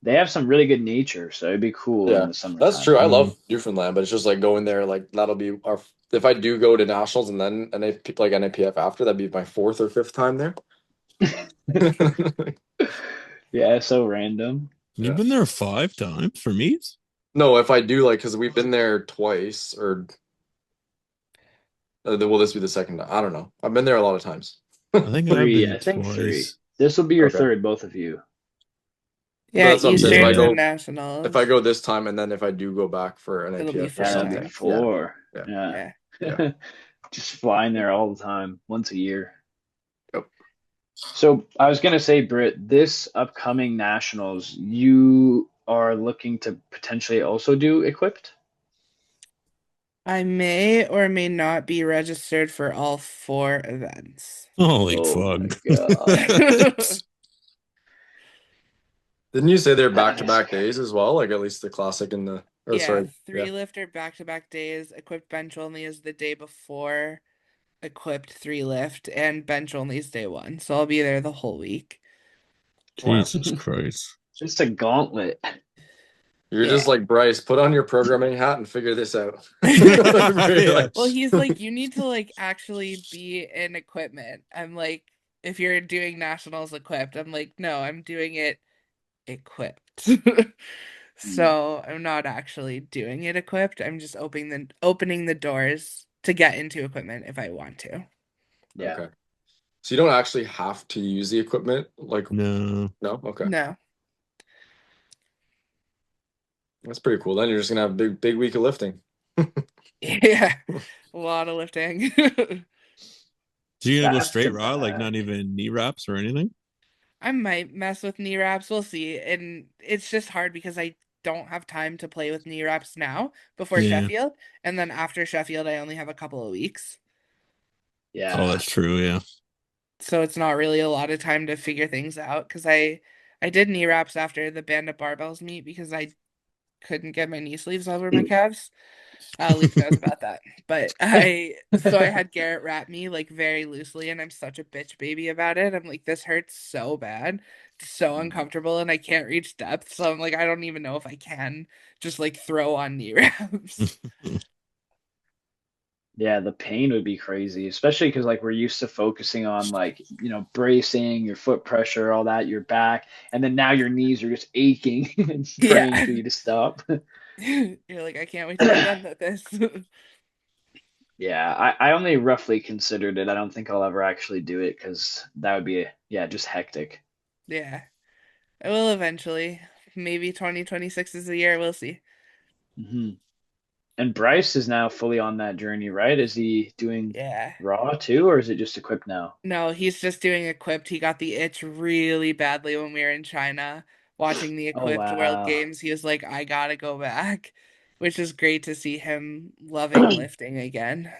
they have some really good nature, so it'd be cool in Yeah, the that's summertime. true. I Mm. love Newfoundland, but it's just like going there, like that'll be our if I do go to nationals and then like NAPF after, that'd be my fourth or fifth time there. Yeah, so random. You've Yeah. been there 5 times for meets? No, if I do like because we've been there twice, or will this be the second time? I don't know. I've been there a lot of times. I think I've Three, been I think three. twice. This will be your Okay. third, both of you. So Yeah, that's what I'm saying. Easterns Yeah. and If I Nationals. go this time, and then if I do go back for It'll be NAPF or Yeah, that'll be something, 4 times. yeah, four. yeah, Yeah. Yeah. yeah. Just flying there all the time, once a year. Yep. So I was gonna say, Britt, this upcoming nationals, you are looking to potentially also do equipped? I may or may not be registered for all 4 events. Holy Oh fuck. my God. Didn't you say they're back to That's back days as well? Like at least the classic and the or Yeah, sorry, yeah. 3 lifter back-to-back days. Equipped bench only is the day before equipped 3 lift, and bench only is day 1. So I'll be there the whole week. Wow. Jesus Christ. just a gauntlet. You're Yeah. just like Bryce, put on your programming hat and figure this out. Yeah. Well, he's like, you need to like actually be in equipment. I'm like, if you're doing nationals equipped, I'm like, no, I'm doing it equipped. So I'm not actually doing it equipped. I'm just opening the doors to get into equipment if I want to. Yeah. Okay. So you don't actually have to use the equipment, like No. no? Okay. No. That's pretty cool. Then you're just gonna have a big week of lifting. Yeah. A lot of lifting. So you're gonna go Back to straight raw, like back. not even knee wraps or anything? I might mess with knee wraps. We'll see. And it's just hard because I don't have time to play with knee wraps now before Yeah. Sheffield. And then after Sheffield, I only have a couple of weeks. Oh, Yeah. that's true, yeah. So it's not really a lot of time to figure things out because I did knee wraps after the Bandit Barbells meet because I couldn't get my knee sleeves over my calves. Luke knows about that. But I had Garrett wrap me like very loosely, and I'm such a bitch baby about it. I'm like, this hurts so bad, it's so uncomfortable, and I can't reach depth. So I'm like, I don't even know if I can just like throw on knee wraps. Yeah, the pain would be crazy, especially because like we're used to focusing on like, bracing, your foot pressure, all that, your back, and then now your knees are just aching and praying Yeah. for you to stop. You're like, I can't wait to be done with this. Yeah, I only roughly considered it. I don't think I'll ever actually do it because that would be, yeah, just hectic. Yeah. I will eventually. Maybe 2026 is the year. We'll see. Hmm. And Bryce is now fully on that journey, right? Is he doing Yeah. raw too, or is it just equipped now? No, he's just doing equipped. He got the itch really badly when we were in China watching the Oh equipped World wow. Games. He was like, I gotta go back, which is great to see him loving lifting again.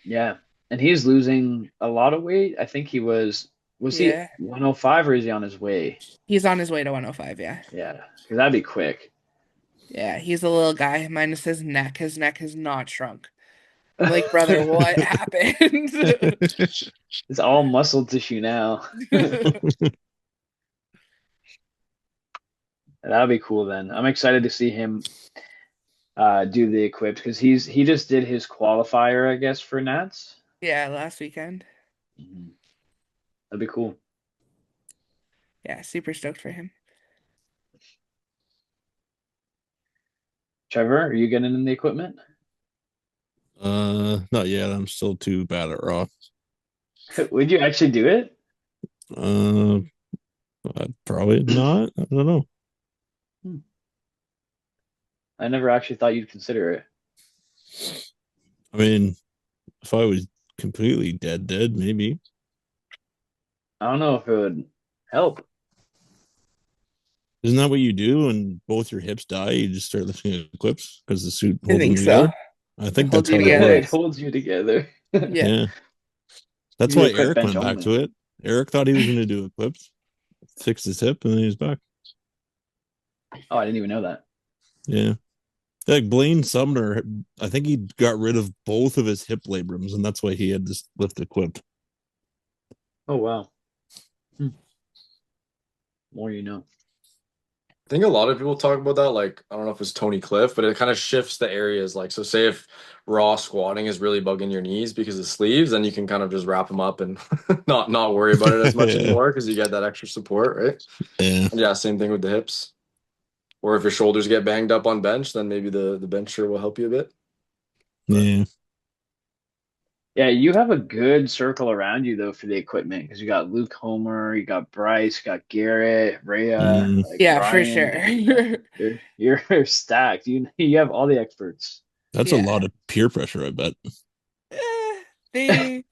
Yeah. And he's losing a lot of weight. I think was he Yeah. 105 or is he on his way? He's on his way to 105, yeah. Yeah, because that'd be quick. Yeah, he's a little guy, minus his neck. His neck has not shrunk. I'm like, brother, what happened? It's all muscle tissue now. That'll be cool then. I'm excited to see him do the equipped because he just did his qualifier, I guess, for Nats. Yeah, last weekend. Mhm. That'd be cool. Yeah, super stoked for him. Trevor, are you getting in the equipment? Not yet. I'm still too bad at raw. Would you actually do it? Uh, probably not. I don't know. Hmm. I never actually thought you'd consider it. I mean, if I was completely dead, maybe. I don't know if it would help. Isn't that what you do when both your hips die? You just start lifting equips because the suit I holds them think so. together. I It think holds that's you how it together. It works. holds you together. Yeah, Yeah. You That's do why equip Eric bench went back only. to it. Eric thought he was going to do equips, fixed his hip, and then he was back. Oh, I didn't even know that. Yeah. Like Blaine Sumner, I think he got rid of both of his hip labrums, and that's why he had this lift equipped. Oh wow. Hmm. More you know. I think a lot of people talk about that. Like, I don't know if it's Tony Cliff, but it kind of shifts the areas. Like, so say if raw squatting is really bugging your knees because of sleeves, then you can kind of just wrap them up and not worry about it as much Yeah. anymore because you get that extra support, right? Yeah. And yeah, same thing with the hips. Or if your shoulders get banged up on bench, then maybe the bench sure will help you a bit. But Yeah. Yeah, you have a good circle around you though for the equipment because you got Luke Homer, you got Bryce, you got Garrett, Rhea, Mm, like yeah, for Ryan. sure. Yeah, you're stacked. You have all the experts. that's a Yeah. lot of peer pressure, I bet. Eh, they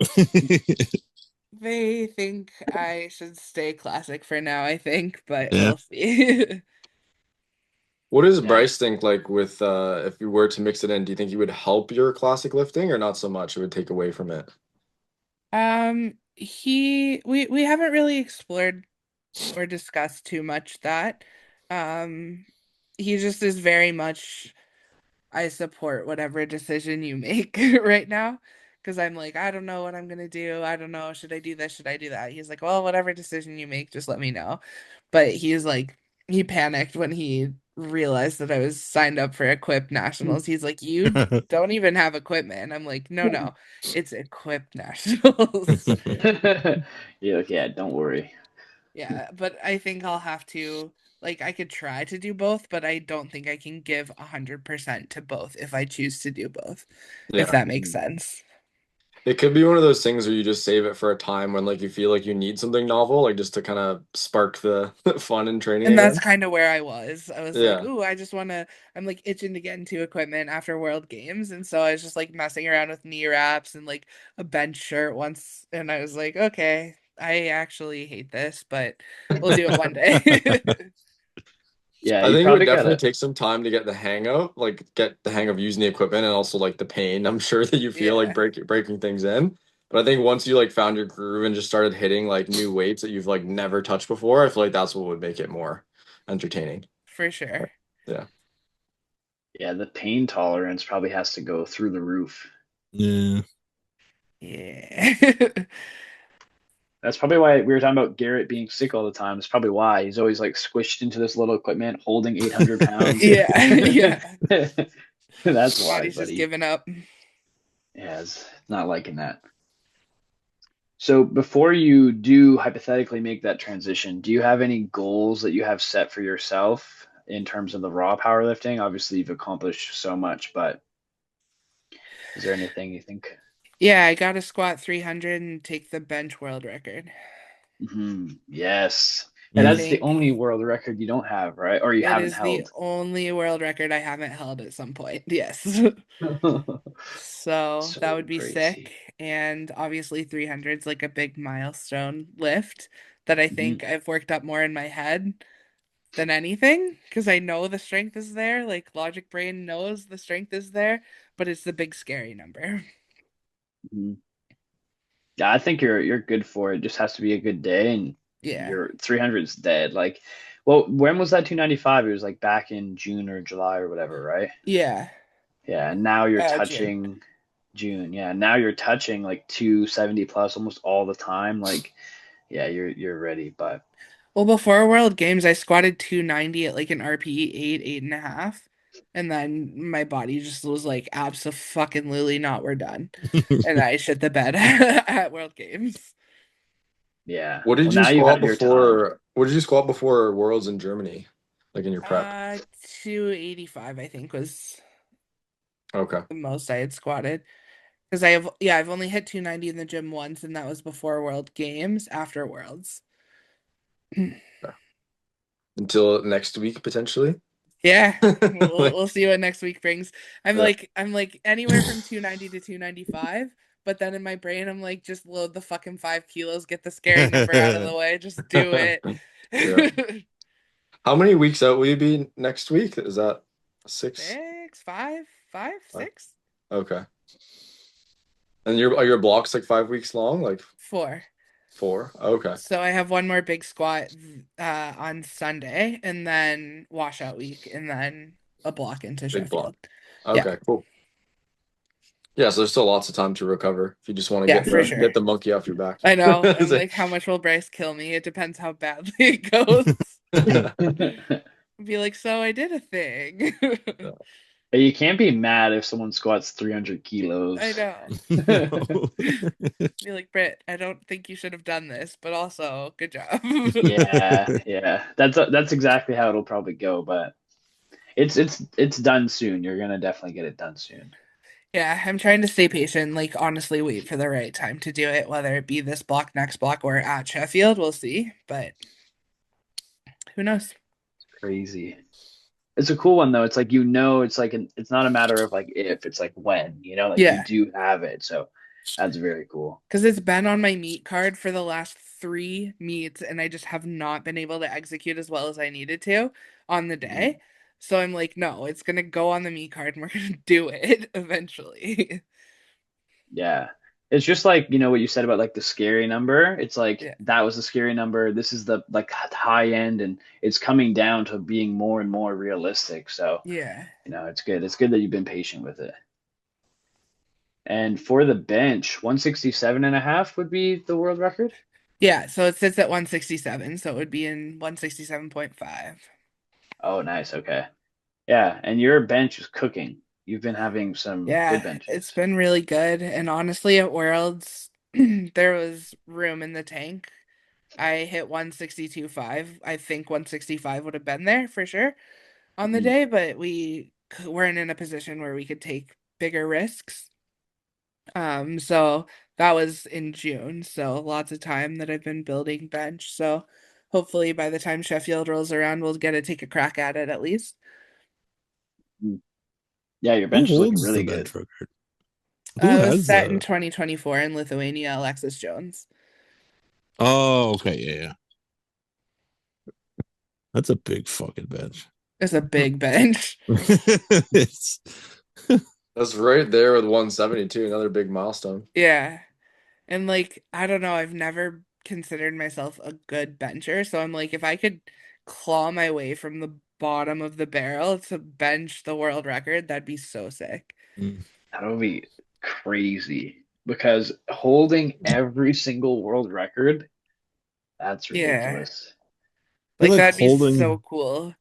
they think I should stay classic for now, I think, but Yeah. we'll see. what does Yeah. Bryce think like with if you were to mix it in, do you think you would help your classic lifting or not so much? It would take away from it. We haven't really explored or discussed too much that. Um, he just is very much I support whatever decision you make right now. Because I'm like, I don't know what I'm gonna do. I don't know. Should I do this? Should I do that? He's like, well, whatever decision you make, just let me know. But he's like, he panicked when he realized that I was signed up for Equip Nationals. He's like, you don't even have equipment. And I'm like, no, it's Equip Nationals. You're like, yeah, don't worry. Yeah, but I think I'll have to like I could try to do both, but I don't think I can give 100% to both if I choose to do both, if Yeah. that makes Mhm. sense. It could be one of those things where you just save it for a time when like you feel like you need something novel, like just to kind of spark the fun in training And that's again. kind of where I was. I was like, Yeah. ooh, I just want to, I'm like itching to get into equipment after World Games. And so I was just like messing around with knee wraps and like a bench shirt once. And I was like, okay, I actually hate this, but we'll do it one day. Yeah, I you think it would probably definitely gotta. take some time to get the hang of, like get the hang of using the equipment and also like the pain. I'm sure that you feel like Yeah, breaking things in. But I think once you like found your groove and just started hitting like new weights that you've like never touched before, I feel like that's what would make it more entertaining. for sure. Yeah. Yeah, the pain tolerance probably has to go through the roof. Yeah. Yeah. That's probably why we were talking about Garrett being sick all the time. It's probably why he's always like squished into this little equipment, holding 800 pounds. Yeah, yeah. That's why, Body's just buddy. giving up. Yeah, it's not liking that. So before you do hypothetically make that transition, do you have any goals that you have set for yourself in terms of the raw powerlifting? Obviously, you've accomplished so much, but is there anything you think? Yeah, I got to squat 300 and take the bench world record. Yes. And I that's the think only world record you don't have, right? Or you it haven't is the held. only world record I haven't held at some point. Yes. So that So would be sick. crazy. And obviously 300 is like a big milestone lift that I Mhm. think I've worked up more in my head than anything because I know the strength is there. Like logic brain knows the strength is there, but it's the big scary number. Mhm. Yeah, I think you're good for it. Just has to be a good day, and Yeah. your 300 is dead. Like, well, when was that 295? It was like back in June or July or whatever, right? Yeah. Yeah, and now you're June. touching June. Yeah, now you're touching like 270 plus almost all the time. Like, yeah, you're ready. But Well, before World Games, I squatted 290 at like an RPE 8.5. And then my body just was like, abso-fucking-lutely not, we're done. And I shit the bed at World Games. yeah, What well did you now you squat have your time. before? What did you squat before Worlds in Germany? Like in your prep? 285, I think, was Okay. the most I had squatted. Because I've only hit 290 in the gym once, and that was before World Games, after Worlds. Yeah. Until next week potentially. Yeah, we'll Like, we'll see what next week brings. yeah. I'm like anywhere from 290 to 295, but then in my brain I'm like just load the fucking 5 kilos, get the scary number out of the way, just do it. Yeah. How many weeks out will you be next week? Is that six? 6, 5, 5, Five? 6, Okay. And your blocks like 5 weeks long? Like 4. four? Okay. So I have one more big squat on Sunday, and then washout week, and then a block into Big block. Sheffield. Yeah, Okay, cool. Yeah, so there's still lots of time to recover if you just want to yeah, get for the sure. get the monkey off your back. I know. It's I'm like, how much will Bryce kill me? It depends how badly it goes. Be like, so I did a thing. You can't be mad if someone squats 300 I kilos. know. Be like, Britt, I don't think you should have done this, but also, good job. Yeah, yeah. That's exactly how it'll probably go, but it's done soon. You're gonna definitely get it done soon. Yeah, I'm trying to stay patient, like honestly wait for the right time to do it, whether it be this block, next block, or at Sheffield, we'll see. But who knows? Crazy. It's a cool one though. It's like it's like it's not a matter of like if, it's like when, like you Yeah, do have it. So that's very cool. because it's been on my meet card for the last 3 meets, and I just have not been able to execute as well as I needed to on the Mhm. day. So I'm like, no, it's gonna go on the meet card and we're gonna do it eventually. Yeah. It's just like, what you said about like the scary number. It's like Yeah, that was the scary number. This is the like high end, and it's coming down to being more and more realistic. So, yeah, it's good. It's good that you've been patient with it. And for the bench, 167 and a half would be the world record. yeah. So it sits at 167, so it would be in 167.5. Oh, nice. Okay. Yeah. And your bench is cooking. You've been having some good Yeah, it's benches. been really good. And honestly, at Worlds, there was room in the tank. I hit 162.5. I think 165 would have been there for sure on the Mhm. day, but we weren't in a position where we could take bigger risks. So that was in June. So lots of time that I've been building bench. So hopefully by the time Sheffield rolls around, we'll get to take a crack at it at least. Mhm. Yeah, your Who bench is looking holds the really bench good. record? Who It was has set in the? 2024 in Lithuania, Alexis Jones. Oh, okay, yeah, yeah. That's a big fucking bench. It's a big bench. It's That's right there with 172, another big milestone. Yeah. And like, I don't know, I've never considered myself a good bencher. So I'm like, if I could claw my way from the bottom of the barrel to bench the world record, that'd be so sick. That would be crazy because holding every single world record, that's Yeah. ridiculous. feel Like like that'd be so holding. cool.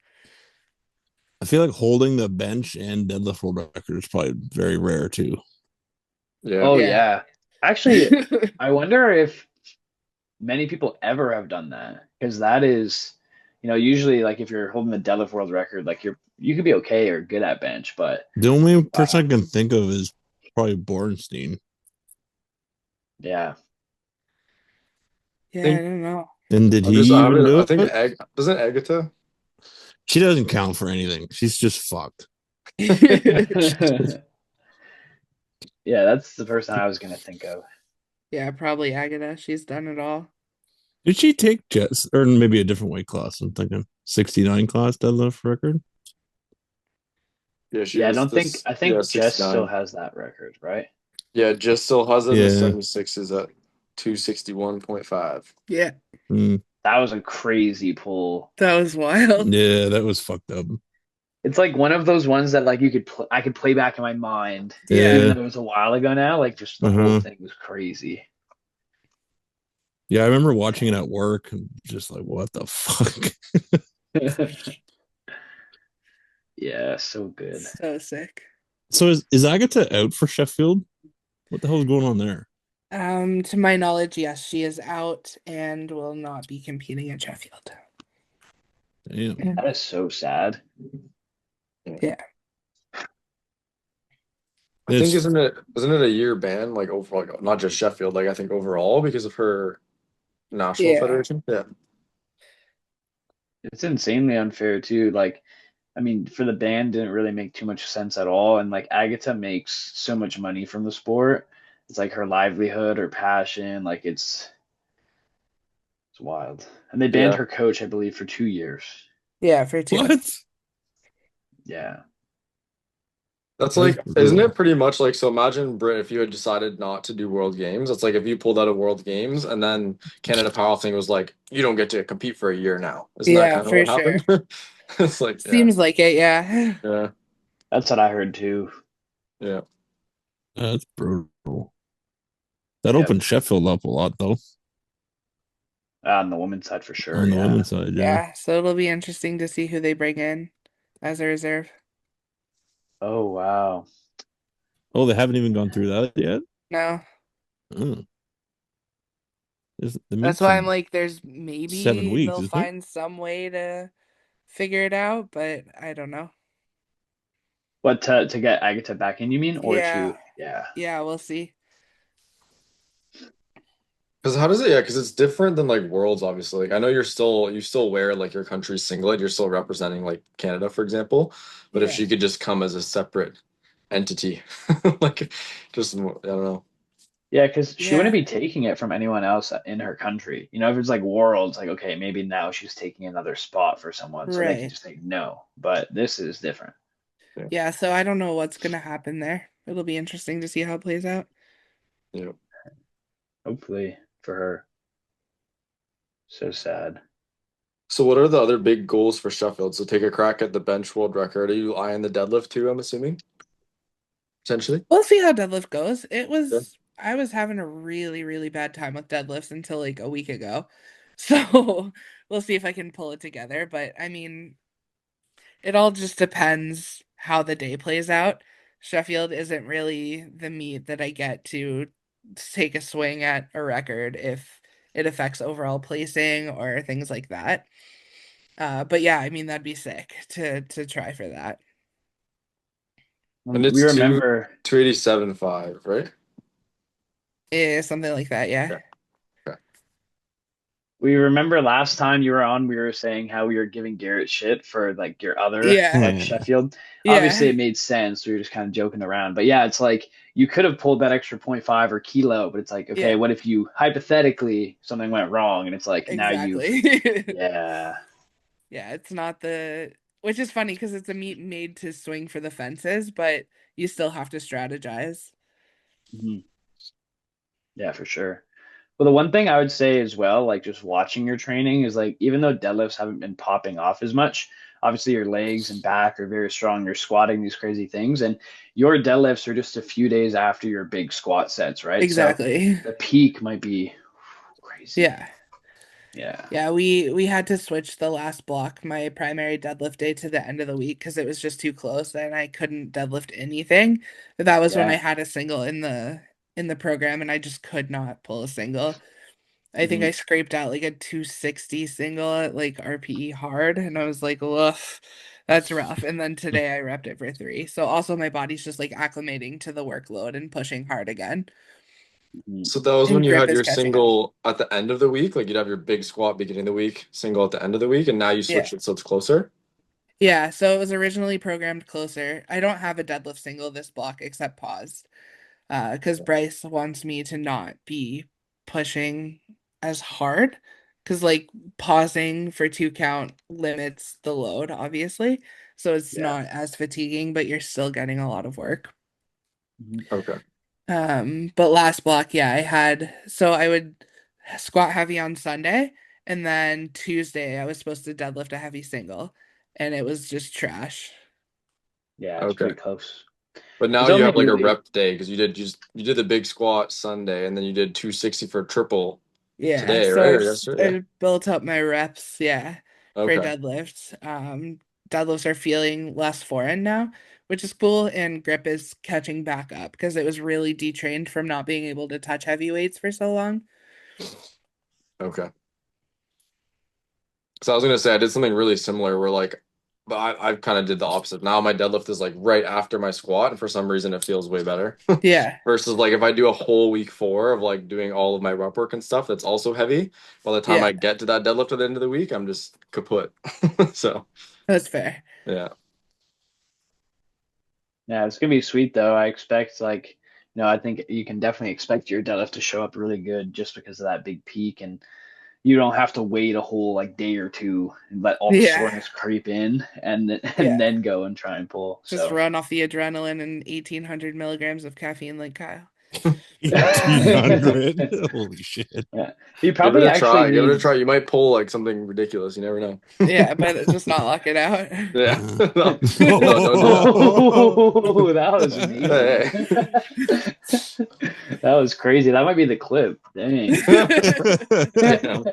I feel like holding the bench and deadlift world record is probably very rare too. Yeah. Oh Yeah. yeah. Actually, I wonder if many people ever have done that because that is, usually like if you're holding the deadlift world record, like you could be okay or good at bench, but The only uh, person I can think of is probably Bornstein. yeah. Yeah, I think don't know. And did he even I do think it? doesn't Agatha? She doesn't count for anything. She's just fucked. Yeah, that's the person I was gonna think of. Yeah, probably Agatha. She's done it all. Did she take Jess or maybe a different weight class? I'm thinking 69 class deadlift record. Yeah, she Yeah, I was don't think this. I Yeah, think Jess still 69. has that record, right? Yeah, just still has it. And the Yeah. 76 is at 261.5. Yeah, Mm. That was a crazy pull. that was wild. Yeah, that was fucked up. It's like one of those ones that like I could play back in my mind, even Yeah. though it was a while ago now. Like just the whole Uh-huh. thing was crazy. Yeah, I remember watching it at work and just like, what the fuck? Yeah, so good. So sick. So is Agatha out for Sheffield? What the hell is going on there? To my knowledge, yes, she is out and will not be competing at Sheffield. Damn. That is so sad. Yeah. I think It's isn't it a year ban like over like not just Sheffield, like I think overall because of her national Yeah. federation? Yeah. It's insanely unfair too. Like, I mean, for the band, didn't really make too much sense at all. And like Agatha makes so much money from the sport. It's like her livelihood, her passion. Like it's wild. And they banned Yeah. her coach, I believe, for 2 years. Yeah, for two. what? Yeah. That's That's like, isn't brutal. it pretty much like, so imagine, Britt, if you had decided not to do World Games, it's like if you pulled out of World Games and then Canada Powerlifting was like, you don't get to compete for a year now. Isn't that Yeah, kind of for what sure. happened? It's like, yeah, Seems like it, yeah. yeah, That's what I heard too. yeah. That's brutal. That Yep. opened Sheffield up a lot though. On the women's side for sure. On the Yeah. women's side, yeah. Yeah, so it'll be interesting to see who they bring in as a reserve. Oh, wow. Oh, they haven't even gone through that yet? No. Oh. The That's meet's why I'm in like, there's 7 maybe weeks, they'll isn't it? find some way to figure it out, but I don't know. What to get Agatha back in, you mean? Or Yeah. to yeah. Yeah, we'll see. Because how does it, yeah, because it's different than like Worlds, obviously. Like, I know you still wear like your country's singlet, you're still representing like Canada, for example. But if Yeah. she could just come as a separate entity, like just, I don't know. Yeah, because she wouldn't Yeah. be taking it from anyone else in her country. You know, if it's like Worlds, like okay, maybe now she's taking another spot for someone, so they can Right. just say no. But this is different. Yeah, Yeah, so I don't know what's gonna happen there. It'll be interesting to see how it plays out. yeah. Hopefully for her. So sad. So what are the other big goals for Sheffield? So take a crack at the bench world record. Are you eyeing the deadlift too, I'm assuming? Potentially? We'll see how deadlift goes. Yeah. I was having a really, really bad time with deadlifts until like a week ago. So we'll see if I can pull it together. But I mean, it all just depends how the day plays out. Sheffield isn't really the meet that I get to take a swing at a record if it affects overall placing or things like that. But yeah, I mean that'd be sick to try for that. And We it's two remember 287.5, right? Yeah, something like that, yeah. Yeah. Okay. we remember last time you were on, we were saying how we were giving Garrett shit for like your other Yeah. ex Sheffield. Obviously, Yeah. it made sense. We were just kind of joking around. But yeah, it's like you could have pulled that extra point 0.5 or kilo, but it's like, okay, Yeah, what if you hypothetically something went wrong and it's like now you've, exactly. yeah. Yeah, it's not the which is funny because it's a meet made to swing for the fences, but you still have to strategize. Mhm. Yeah, for sure. Well, the one thing I would say as well, like just watching your training is like even though deadlifts haven't been popping off as much, obviously your legs and back are very strong. You're squatting these crazy things, and your deadlifts are just a few days after your big squat sets, right? So Exactly. the peak might be crazy. Yeah. Yeah. Yeah, we had to switch the last block, my primary deadlift day to the end of the week because it was just too close and I couldn't deadlift anything. But that was when I Yeah. had a single in the program and I just could not pull a single. I think Hmm. I scraped out like a 260 single at like RPE hard and I was like, woof, that's rough. And then today I repped it for 3. So also my body's just like acclimating to the workload and pushing hard again. Mhm. So that was when And you grip had is your catching up. single at the end of the week, like you'd have your big squat beginning of the week, single at the end of the week, and now you Yeah. switched it so it's closer. Yeah, so it was originally programmed closer. I don't have a deadlift single this block except paused. Because Bryce wants me to not be pushing as hard. Because like pausing for 2 count limits the load, obviously. So it's Yeah. not as fatiguing, but you're still getting a lot of work. Mhm. Okay. But last block, yeah, I would squat heavy on Sunday, and then Tuesday I was supposed to deadlift a heavy single, and it was just trash. Yeah, it's Okay. pretty close. But now It's you only have like a really rep day because you did the big squat Sunday and then you did 260 for triple Yeah, today, so right? Or yesterday? Yeah. I built up my reps, yeah, for Okay. deadlifts. Deadlifts are feeling less foreign now, which is cool, and grip is catching back up because it was really detrained from not being able to touch heavy weights for so long. Okay. So I was gonna say I did something really similar where like, but I kind of did the opposite. Now my deadlift is like right after my squat, and for some reason it feels way better. Yeah, Versus like if I do a whole week 4 of like doing all of my rep work and stuff, that's also heavy. By the time yeah, I get to that deadlift at the end of the week, I'm just kaput. So that's fair. yeah, yeah, it's gonna be sweet though. I expect like I think you can definitely expect your deadlift to show up really good just because of that big peak, and you don't have to wait a whole like day or two and let all the Yeah, soreness creep in and yeah. then go and try and pull. Just So run off the adrenaline and 1,800 milligrams of caffeine like Kyle. 1800. Holy shit. yeah, you give it probably a actually try. Give it a need. try. You might pull like something ridiculous. You never know. Yeah, but just not lock it out. Yeah. Uh, No, no, don't do that. Oh, that was amazing. Hey. That was crazy. That might be the clip. Dang. Damn.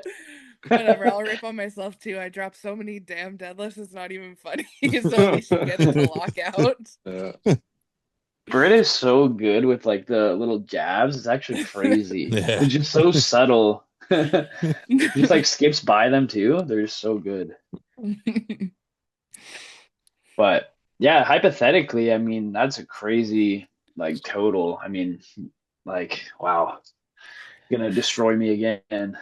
Whatever, I'll rip on myself too. I dropped so many damn deadlifts, it's not even funny. So at least you get it to lock out. Yeah. Britt is so good with like the little jabs. It's actually crazy. yeah. It's just so subtle. Just like skips by them too. They're just so good. But yeah, hypothetically, I mean, that's a crazy like total. I mean, like wow, gonna destroy me again.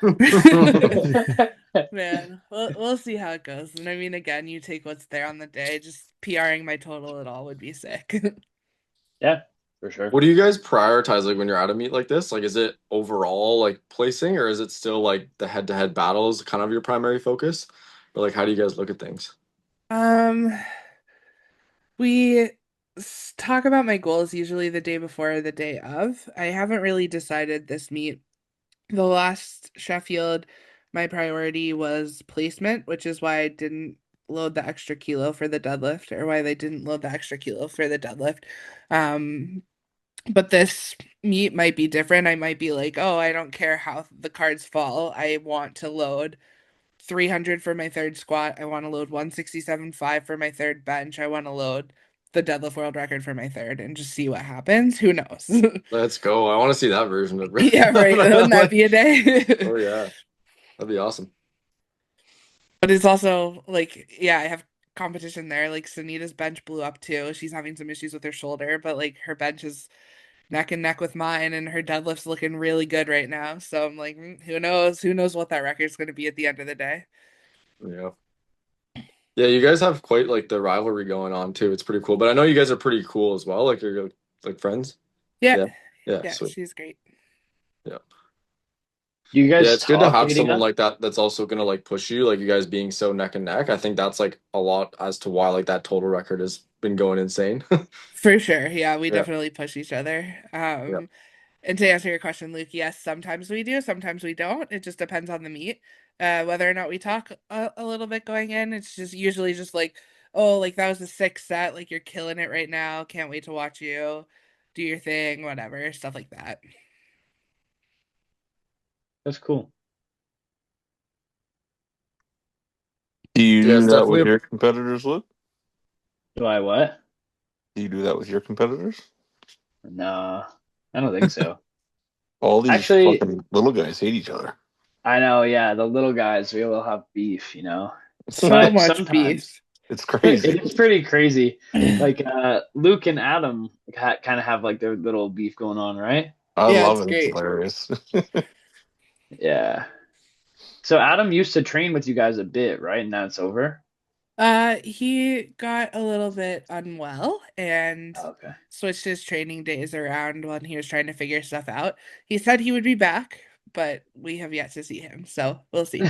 Man, we'll see how it goes. And I mean, again, you take what's there on the day. Just PRing my total at all would be sick. Yeah, for sure. What do you guys prioritize like when you're at a meet like this? Like, is it overall like placing, or is it still like the head-to-head battles kind of your primary focus? Or like, how do you guys look at things? Um, we talk about my goals usually the day before or the day of. I haven't really decided this meet. The last Sheffield, my priority was placement, which is why I didn't load the extra kilo for the deadlift, or why they didn't load the extra kilo for the deadlift. Um, but this meet might be different. I might be like, oh, I don't care how the cards fall. I want to load 300 for my third squat. I want to load 167.5 for my third bench. I want to load the deadlift world record for my third and just see what happens. Who knows? Let's go. I want to see that version of Yeah, right. Wouldn't that like, be a day? oh yeah, that'd be awesome. But it's also like, yeah, I have competition there. Like Sunita's bench blew up too. She's having some issues with her shoulder, but like her bench is neck and neck with mine, and her deadlift's looking really good right now. So I'm like, who knows? Who knows what that record's going to be at the end of the day? Yeah. Yeah, you guys have quite like the rivalry going on too. It's pretty cool. But I know you guys are pretty cool as well. Like you're like friends. Yeah, Yeah. Yeah, yeah, sweet. she's great. Yeah. Do you Yeah, guys it's good to talk have leading someone up? like that that's also gonna like push you, like you guys being so neck and neck. I think that's like a lot as to why like that total record has been going insane. For sure. Yeah, we Yeah. definitely push each other. Yeah. And to answer your question, Luke, yes, sometimes we do, sometimes we don't. It just depends on the meet. Whether or not we talk a little bit going in, it's just usually just like, oh, like that was a 6 set, like you're killing it right now. Can't wait to watch you do your thing, whatever, stuff like that. That's cool. Do you Yeah, do it's that with definitely your competitors, Luke? Do I what? Do you do that with your competitors? No, I don't think so. All these Actually, fucking little guys hate each other. I know, yeah, the little guys, we will have beef. So But much beef. sometimes It's it crazy. is pretty crazy. Like Luke and Adam kind of have like their little beef going on, right? I Yeah, love it's it. It's great. hilarious. Yeah. So Adam used to train with you guys a bit, right? And now it's over. He got a little bit unwell and Oh, okay. switched his training days around when he was trying to figure stuff out. He said he would be back, but we have yet to see him, so we'll see.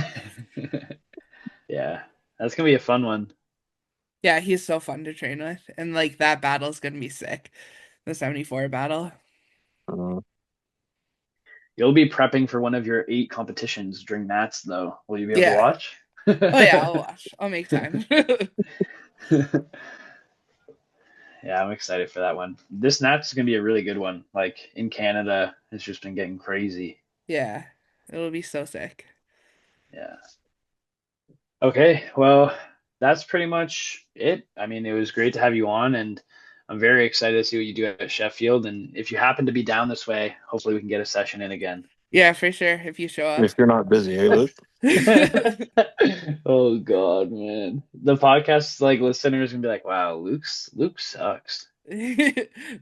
Yeah, that's gonna be a fun one. Yeah, he's so fun to train with, and like that battle's gonna be sick. The 74 battle. Uh, You'll be prepping for one of your 8 competitions during Nats, though. Will you be able to Yeah. watch? Oh yeah, I'll watch. I'll make time. Yeah, I'm excited for that one. This Nats is gonna be a really good one. Like in Canada, it's just been getting crazy. Yeah, it'll be so sick. Yeah. Okay, well, that's pretty much it. I mean, it was great to have you on, and I'm very excited to see what you do at Sheffield. And if you happen to be down this way, hopefully we can get a session in again. Yeah, for sure. If you show up. if you're not busy, hey Luke. Oh God, man. The podcast like listeners gonna be like, wow, Luke sucks.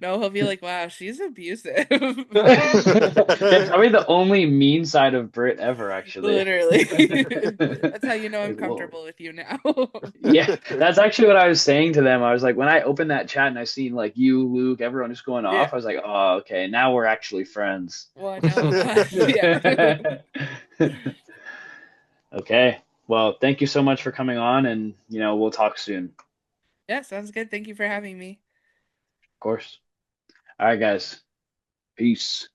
No, he'll be like, wow, she's abusive. It's probably the only mean side of Britt ever, actually. Literally. That's how you know I'm Like, whoa. comfortable with you now. Yeah, that's actually what I was saying to them. I was like, when I opened that chat and I seen like you, Luke, everyone just going Yeah. off, I was like, oh, okay, now we're actually friends. Well, now I'm glad. Yeah. Okay. Well, thank you so much for coming on, and we'll talk soon. Of Yeah, sounds good. Thank you for having me. course. All right, guys. Peace.